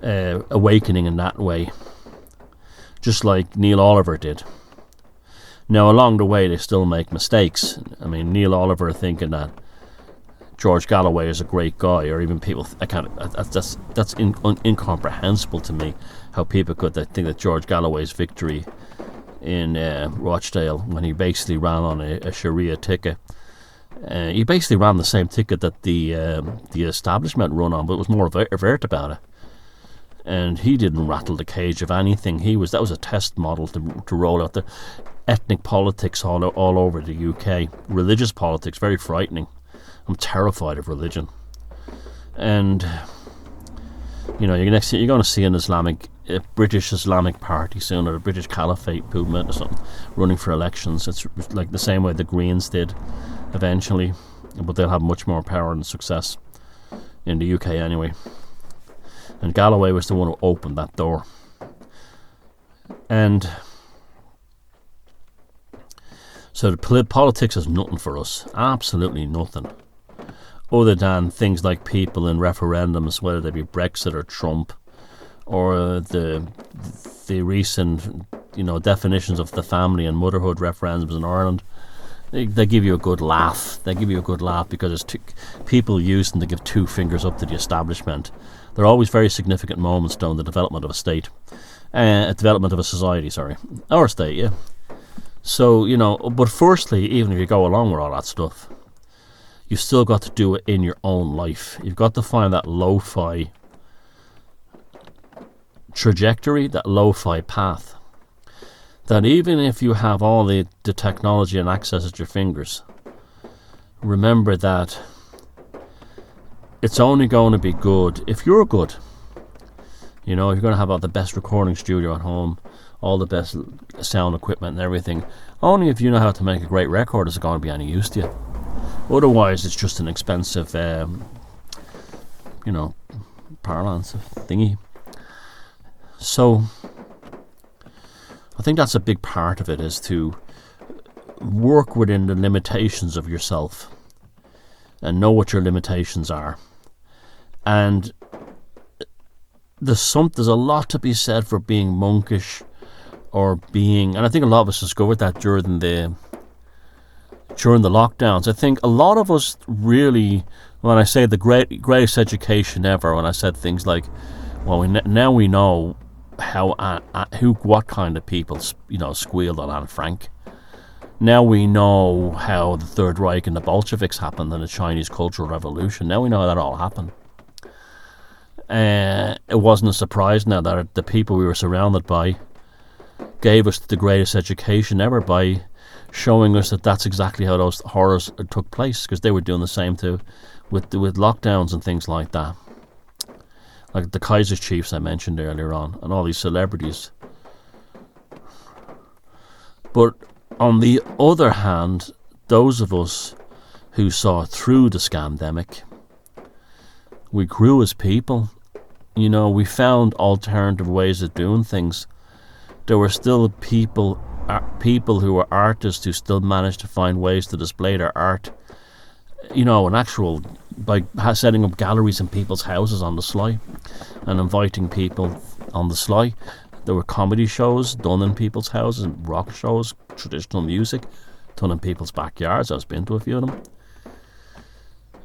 awakening in that way, just like Neil Oliver did. Now, along the way, they still make mistakes. I mean, Neil Oliver thinking that George Galloway is a great guy, or even people, that's incomprehensible to me, how people could think that George Galloway's victory in Rochdale, when he basically ran on a Sharia ticket, he basically ran the same ticket that the establishment run on, but was more overt about it. And he didn't rattle the cage of anything. That was a test model to roll out the ethnic politics all over the UK. Religious politics, very frightening. I'm terrified of religion. And you're going to see a British Islamic party soon, or a British Caliphate movement or something, running for elections. It's like the same way the Greens did eventually, but they'll have much more power and success in the UK anyway. And Galloway was the one who opened that door. And so the politics is nothing for us, absolutely nothing, other than things like people in referendums, whether they be Brexit or Trump, or the recent definitions of the family and motherhood referendums in Ireland. They give you a good laugh. They give you a good laugh because it's people use them to give two fingers up to the establishment. They're always very significant moments down the development of a state, development of a society, or a state, yeah. So, but firstly, even if you go along with all that stuff, you've still got to do it in your own life. You've got to find that lo-fi trajectory, that lo-fi path, that even if you have all the technology and access at your fingers, remember that it's only going to be good if you're good. You're going to have all the best recording studio at home, all the best sound equipment and everything. Only if you know how to make a great record is it going to be any use to you. Otherwise, it's just an expensive, parlance thingy. So, I think that's a big part of it, is to work within the limitations of yourself and know what your limitations are. And there's a lot to be said for being monkish, or being, and I think a lot of us discovered that during the lockdowns. I think a lot of us really, when I say the greatest education ever, when I said things like, well, now we know what kind of people squealed on Anne Frank. Now we know how the Third Reich and the Bolsheviks happened, and the Chinese Cultural Revolution. Now we know how that all happened. It wasn't a surprise now that the people we were surrounded by gave us the greatest education ever by showing us that that's exactly how those horrors took place, because they were doing the same too with lockdowns and things like that. Like the Kaiser Chiefs I mentioned earlier on, and all these celebrities. But on the other hand, those of us who saw through the scandemic, we grew as people. We found alternative ways of doing things. There were still people who were artists who still managed to find ways to display their art. By setting up galleries in people's houses on the sly and inviting people on the sly. There were comedy shows done in people's houses, and rock shows, traditional music done in people's backyards. I've been to a few of them.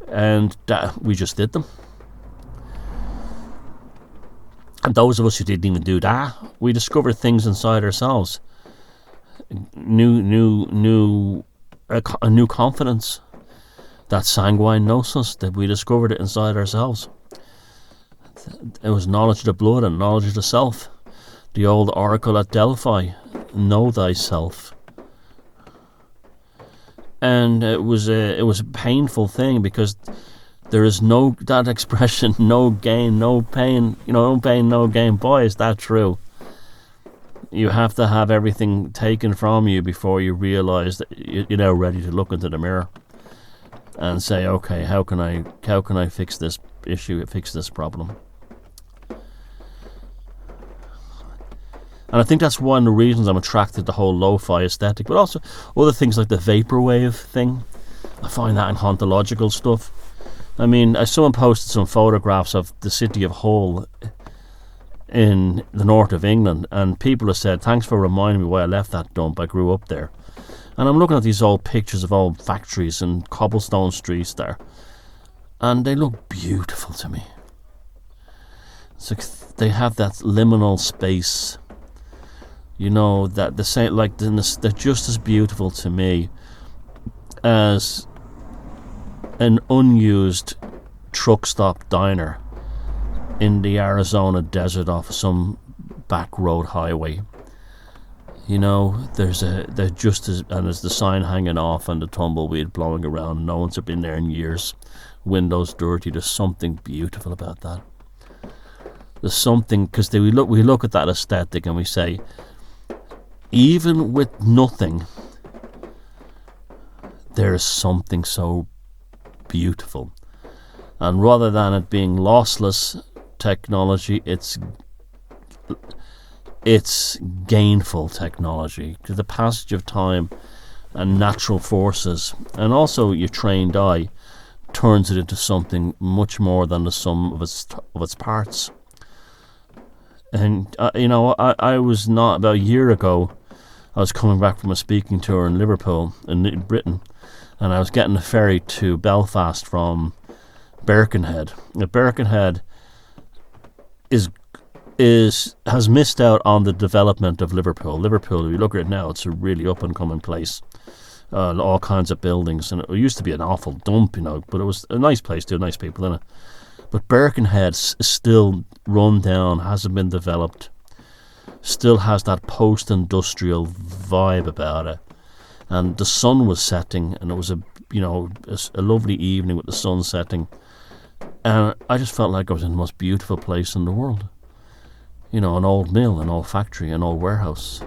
And we just did them. And those of us who didn't even do that, we discovered things inside ourselves. A new confidence that sanguine gnosis, that we discovered it inside ourselves. It was knowledge of the blood and knowledge of the self. The old oracle at Delphi, know thyself. And it was a painful thing, because there is that expression, no gain, no pain, no pain, no gain. Boy, is that true. You have to have everything taken from you before you realize that you're now ready to look into the mirror and say, okay, how can I fix this issue, fix this problem? And I think that's one of the reasons I'm attracted to the whole lo-fi aesthetic, but also other things like the vaporwave thing. I find that in hauntological stuff. I mean, someone posted some photographs of the city of Hull in the north of England, and people have said, thanks for reminding me why I left that dump, I grew up there. And I'm looking at these old pictures of old factories and cobblestone streets there, and they look beautiful to me. It's like they have that liminal space, that the same, like they're just as beautiful to me as an unused truck stop diner in the Arizona desert off some back road highway. They're just as, and there's the sign hanging off and the tumbleweed blowing around. No one's been there in years. Windows dirty. There's something beautiful about that. There's something, because we look at that aesthetic and we say, even with nothing, there's something so beautiful. And rather than it being lossless technology, it's gainful technology, to the passage of time and natural forces, and also your trained eye turns it into something much more than the sum of its parts. And I was not, about a year ago, I was coming back from a speaking tour in Liverpool, in Britain, and I was getting a ferry to Belfast from Birkenhead. Now, Birkenhead has missed out on the development of Liverpool. Liverpool, if you look at it now, it's a really up and coming place. All kinds of buildings, and it used to be an awful dump, but it was a nice place too, nice people in it. But Birkenhead's still run down, hasn't been developed, still has that post-industrial vibe about it. And the sun was setting, and it was a lovely evening with the sun setting, and I just felt like I was in the most beautiful place in the world. An old mill, an old factory, an old warehouse.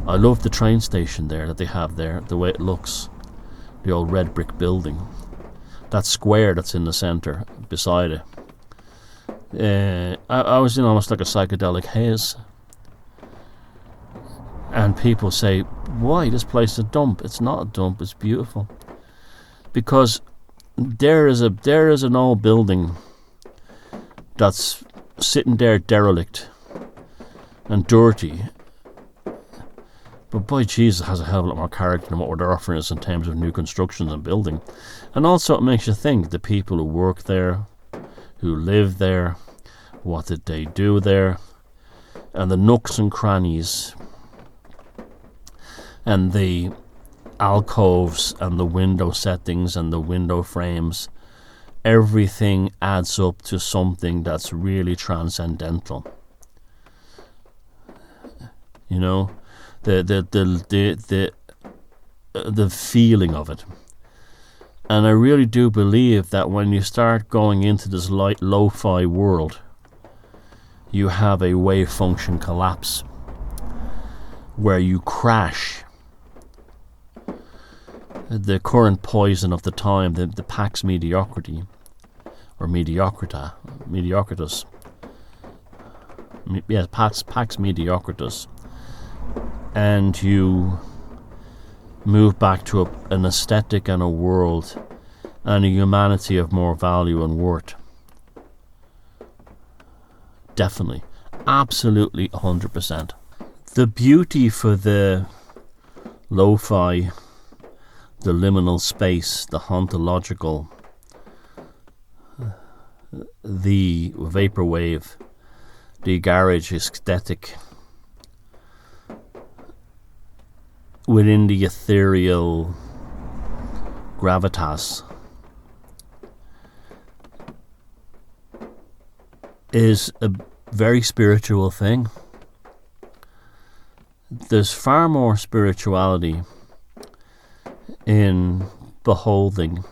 I love the train station there that they have there, the way it looks, the old red brick building, that square that's in the centre beside it. I was in almost like a psychedelic haze. And people say, why, this place is a dump? It's not a dump, it's beautiful. Because there is an old building that's sitting there derelict and dirty, but by Jesus, it has a hell of a lot more character than what they're offering us in terms of new constructions and building. And also it makes you think, the people who work there, who live there, what did they do there, and the nooks and crannies, and the alcoves and the window settings and the window frames. Everything adds up to something that's really transcendental. The feeling of it. And I really do believe that when you start going into this lo-fi world, you have a wave function collapse where you crash. The current poison of the time, the Pax Mediocrity, or Mediocritas. Yes, Pax Mediocritas. And you move back to an aesthetic and a world and a humanity of more value and worth. Definitely. Absolutely 100%. The beauty for the lo-fi, the liminal space, the hauntological, the vaporwave, the garage aesthetic, within the ethereal gravitas is a very spiritual thing. There's far more spirituality in beholding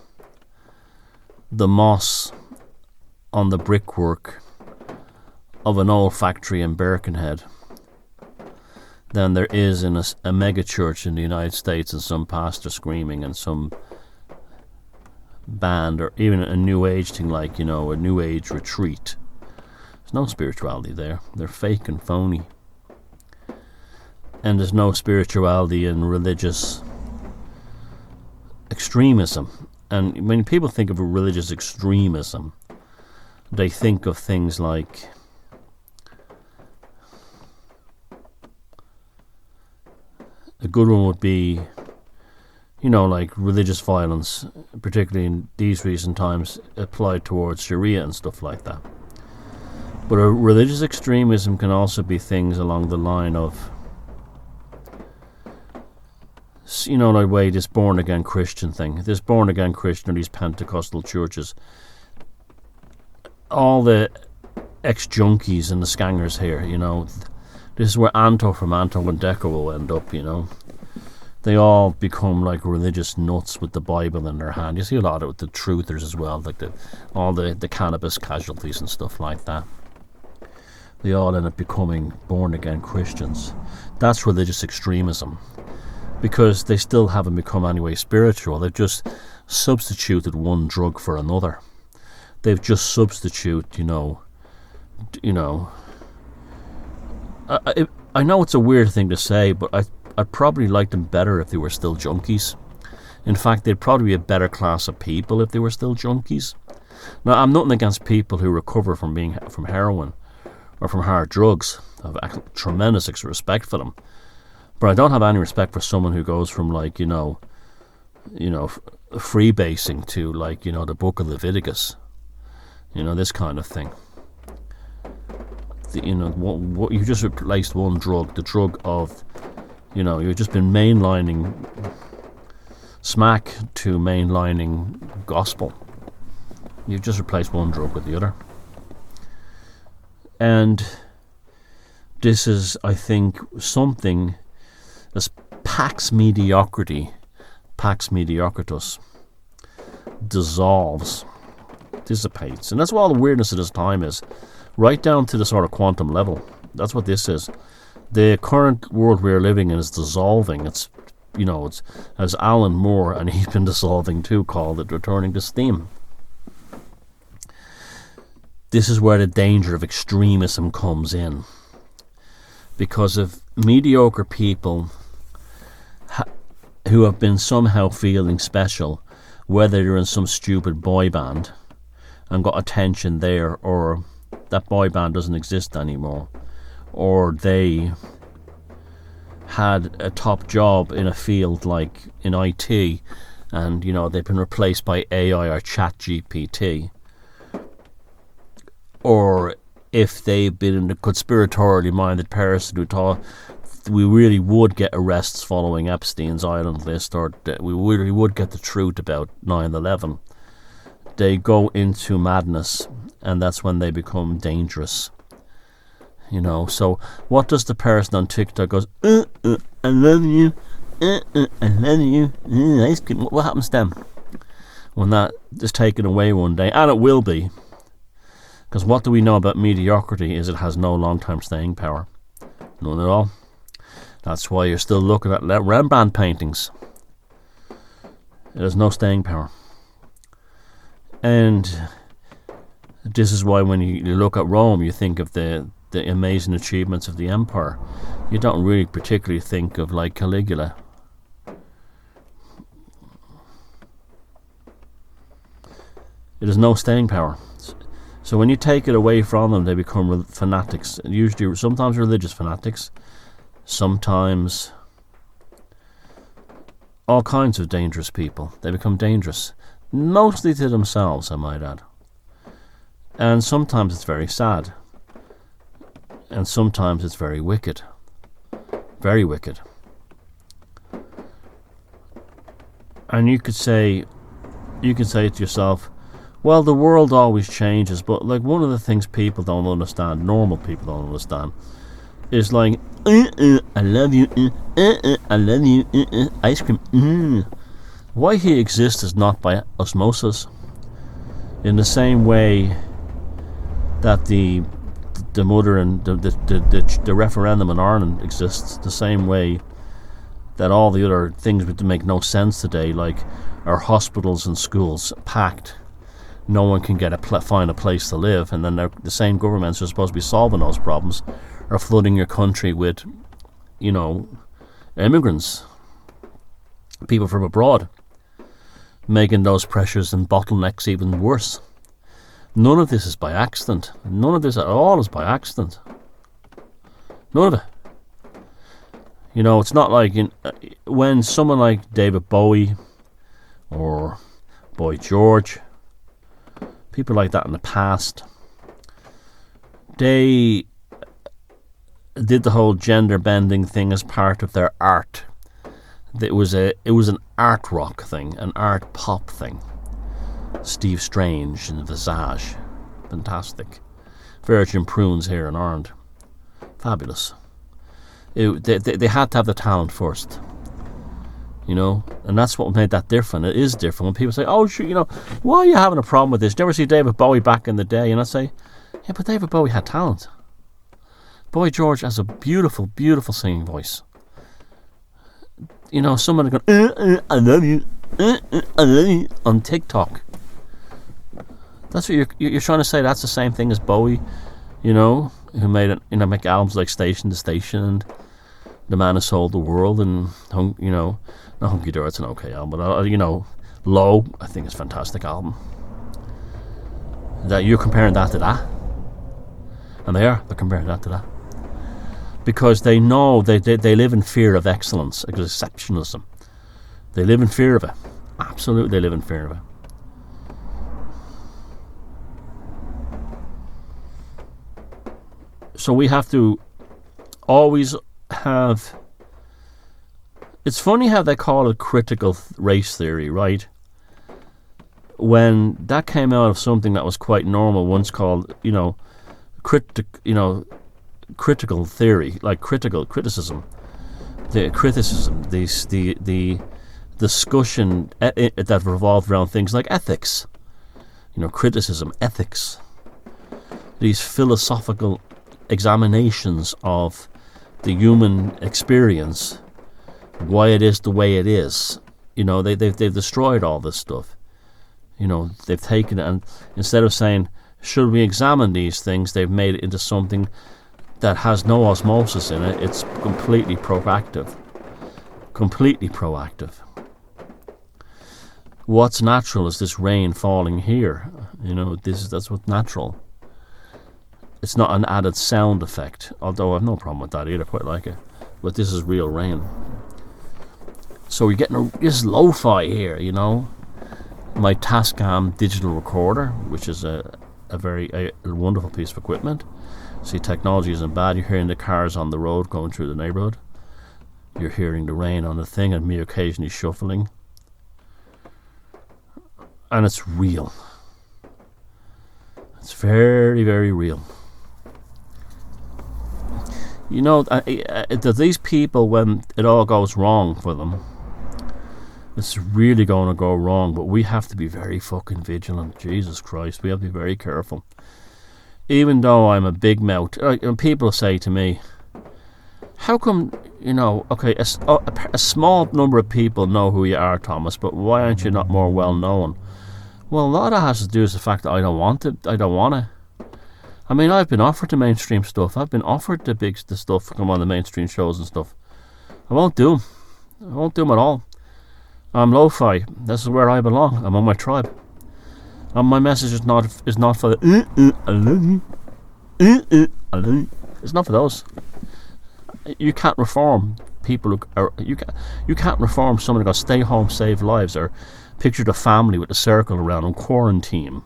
the moss on the brickwork of an old factory in Birkenhead than there is in a mega church in the United States and some pastor screaming and some band, or even a new age thing like, a new age retreat. There's no spirituality there. They're fake and phony. And there's no spirituality in religious extremism. And when people think of a religious extremism, they think of things like a good one would be, like religious violence, particularly in these recent times, applied towards Sharia and stuff like that. But a religious extremism can also be things along the line of, the way this born-again Christian thing, this born-again Christian or these Pentecostal churches, all the ex-junkies and the scangers here, this is where Anto from Anto and Decker will end up, They all become like religious nuts with the Bible in their hand. You see a lot of it with the truthers as well, like all the cannabis casualties and stuff like that. They all end up becoming born-again Christians. That's religious extremism, because they still haven't become anyway spiritual. They've just substituted one drug for another. They've just substituted, I know it's a weird thing to say, but I'd probably like them better if they were still junkies. In fact, they'd probably be a better class of people if they were still junkies. Now, I'm nothing against people who recover from heroin or from hard drugs. I have tremendous respect for them. But I don't have any respect for someone who goes from freebasing to the book of Leviticus. This kind of thing. What you just replaced one drug, the drug of, you've just been mainlining smack to mainlining gospel. You've just replaced one drug with the other. And this is, I think, something as Pax Mediocrity, Pax Mediocritus, dissolves, dissipates. And that's what all the weirdness of this time is, right down to the sort of quantum level. That's what this is. The current world we're living in is dissolving. It's as Alan Moore, and he's been dissolving too, called it returning to steam. This is where the danger of extremism comes in. Because of mediocre people who have been somehow feeling special, whether they're in some stupid boy band and got attention there, or that boy band doesn't exist anymore, or they had a top job in a field like in IT and they've been replaced by AI or chat GPT, or if they've been a conspiratorially minded person who thought we really would get arrests following Epstein's Island list, or that we really would get the truth about 9/11, they go into madness, and that's when they become dangerous. So what does the person on TikTok goes, I love you, I love you, ice cream? What happens then when that is taken away one day? And it will be, because what do we know about mediocrity is it has no long-term staying power. None at all. That's why you're still looking at Rembrandt paintings. It has no staying power. And this is why when you look at Rome, you think of the amazing achievements of the empire. You don't really particularly think of Caligula. It has no staying power. So when you take it away from them, they become fanatics. Usually, sometimes religious fanatics, sometimes all kinds of dangerous people. They become dangerous, mostly to themselves, I might add. And sometimes it's very sad. And sometimes it's very wicked. Very wicked. And you could say to yourself, Well, the world always changes, but like one of the things people don't understand, normal people don't understand, is like, I love you, I love you, ice cream. Why he exists is not by osmosis. In the same way that the mother and the referendum in Ireland exists, the same way that all the other things would make no sense today, like our hospitals and schools packed, no one can find a place to live, and then the same governments who are supposed to be solving those problems are flooding your country with, immigrants, people from abroad, making those pressures and bottlenecks even worse. None of this is by accident. None of this at all is by accident. None of it. It's not like when someone like David Bowie or Boy George, people like that in the past, they did the whole gender bending thing as part of their art. It was an art rock thing, an art pop thing. Steve Strange and Visage, fantastic. Virgin Prunes here in Ireland, fabulous. They had to have the talent first, and that's what made that different. It is different when people say, "Oh, sure, why are you having a problem with this? Did you ever see David Bowie back in the day?" And I say, "Yeah, but David Bowie had talent. Boy George has a beautiful, beautiful singing voice. Someone going, I love you, I love you on TikTok. That's what you're trying to say. That's the same thing as Bowie, who made it, make albums like Station to Station and The Man Who Sold the World and not Hunky Dory. It's an okay album, but Low, I think it's a fantastic album. That you're comparing that to that, and they're comparing that to that. Because they know they live in fear of excellence, exceptionalism. They live in fear of it. Absolutely, they live in fear of it. So we have to always have... It's funny how they call it critical race theory, right? When that came out of something that was quite normal, once called, critical theory, like criticism, the discussion that revolved around things like ethics, criticism, ethics, these philosophical examinations of the human experience, why it is the way it is. They've destroyed all this stuff. They've taken it, and instead of saying, should we examine these things, they've made it into something that has no osmosis in it. It's completely proactive. What's natural is this rain falling here. That's what's natural. It's not an added sound effect, although I have no problem with that either. I quite like it. But this is real rain. So you're getting this lo-fi here, My Tascam digital recorder, which is a very wonderful piece of equipment. See, technology isn't bad. You're hearing the cars on the road going through the neighbourhood. You're hearing the rain on the thing and me occasionally shuffling. And it's real. It's very, very real. That these people, when it all goes wrong for them, it's really going to go wrong, but we have to be very fucking vigilant. Jesus Christ, we have to be very careful. Even though I'm a big mouth, people say to me, how come, a small number of people know who you are, Thomas, but why aren't you not more well known? Well, a lot of it has to do with the fact that I don't want it. I don't want to. I mean, I've been offered the mainstream stuff. I've been offered the stuff to come on the mainstream shows and stuff. I won't do them. I won't do them at all. I'm lo-fi. This is where I belong. I'm on my tribe. And my message is not for the I love you. I love you. It's not for those. You can't reform people you can't reform someone who goes stay home, save lives, or picture the family with a circle around them, quarantine,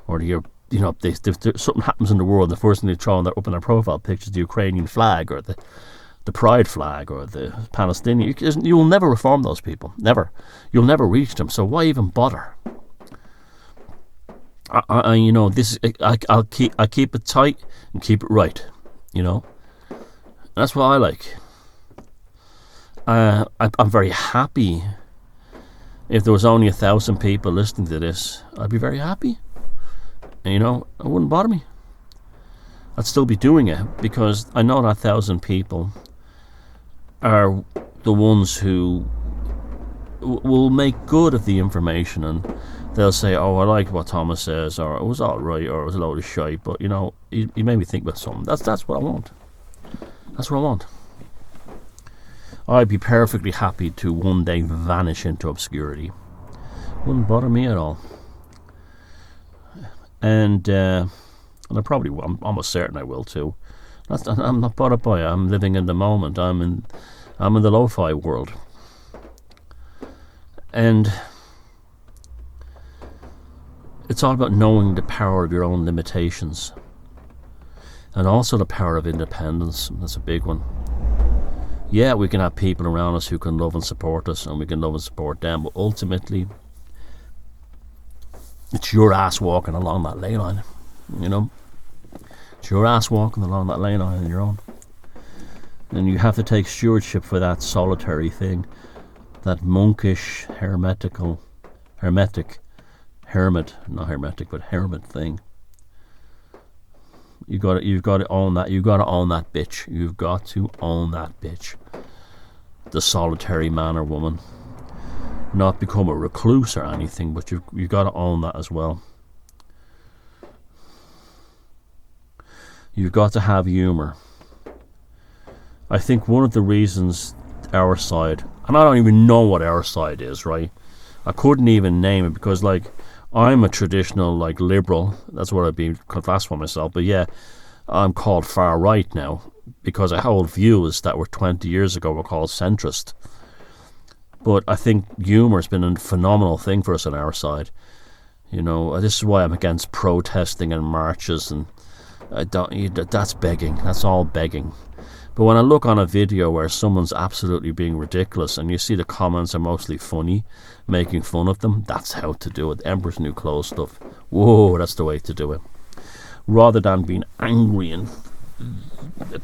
or something happens in the world, the first thing they throw up in their profile picture is the Ukrainian flag or the pride flag or the Palestinian. You will never reform those people. Never. You'll never reach them. So why even bother? I keep it tight and keep it right. That's what I like. I'm very happy. If there was only 1,000 people listening to this, I'd be very happy. And, it wouldn't bother me. I'd still be doing it because I know that 1,000 people are the ones who will make good of the information, and they'll say, "Oh, I like what Thomas says," or "It was all right," or "It was a load of shite." But he made me think about something. That's what I want. That's what I want. I'd be perfectly happy to one day vanish into obscurity. Wouldn't bother me at all. And I probably will. I'm almost certain I will too. I'm not bothered by it. I'm living in the moment. I'm in the lo-fi world. And it's all about knowing the power of your own limitations. And also the power of independence. That's a big one. Yeah, we can have people around us who can love and support us, and we can love and support them, but ultimately it's your ass walking along that ley line. It's your ass walking along that ley line on your own. And you have to take stewardship for that solitary thing, that monkish, hermit thing. You've got to own that. You've got to own that bitch. You've got to own that bitch. The solitary man or woman. Not become a recluse or anything, but you've got to own that as well. You've got to have humour. I think one of the reasons our side, and I don't even know what our side is, right? I couldn't even name it because, I'm a traditional, liberal. That's what I'd be classed for myself. But yeah, I'm called far right now because I hold views that were 20 years ago were called centrist. But I think humour has been a phenomenal thing for us on our side. This is why I'm against protesting and marches, and that's begging. That's all begging. But when I look on a video where someone's absolutely being ridiculous and you see the comments are mostly funny, making fun of them, that's how to do it. Emperor's New Clothes stuff. Whoa, that's the way to do it. Rather than being angry and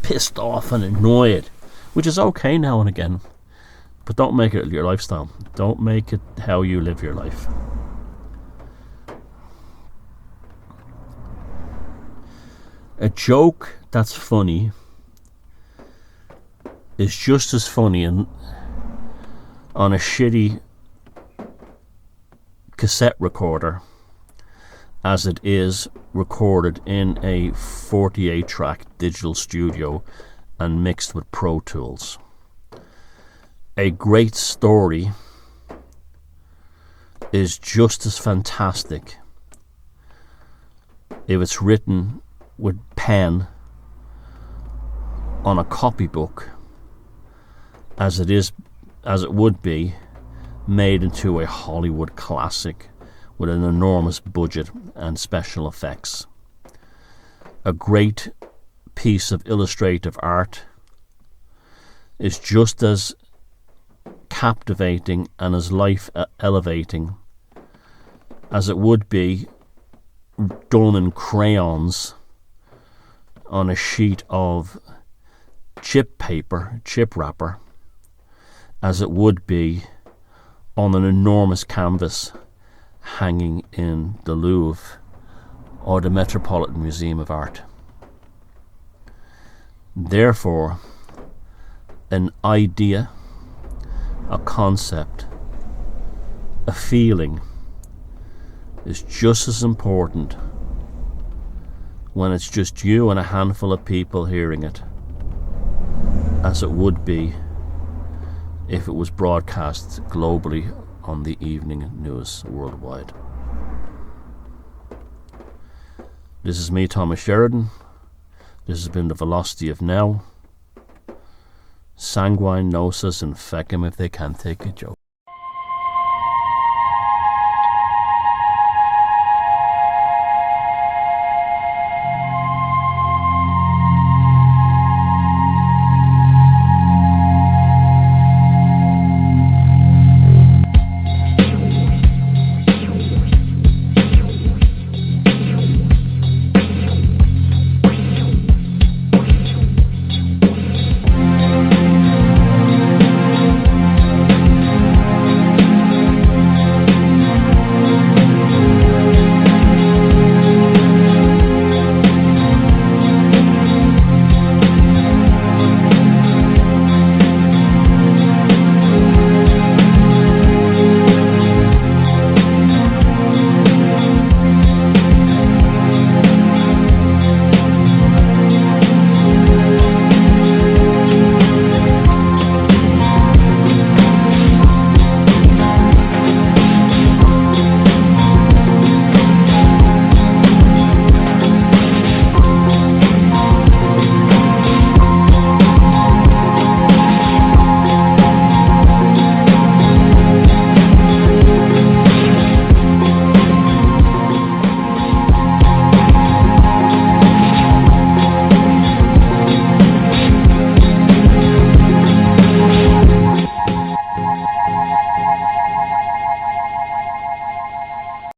pissed off and annoyed, which is okay now and again. But don't make it your lifestyle. Don't make it how you live your life. A joke that's funny is just as funny on a shitty cassette recorder as it is recorded in a 48-track digital studio and mixed with Pro Tools. A great story is just as fantastic if it's written with pen on a copybook as it would be made into a Hollywood classic with an enormous budget and special effects. A great piece of illustrative art is just as captivating and as life elevating as it would be done in crayons on a sheet of chip wrapper, as it would be on an enormous canvas hanging in the Louvre or the Metropolitan Museum of Art. Therefore, an idea, a concept, a feeling is just as important when it's just you and a handful of people hearing it as it would be if it was broadcast globally on the evening news worldwide. This is me, Thomas Sheridan. This has been the Velocity of Now. Sanguine gnosis and fecum if they can't take a joke.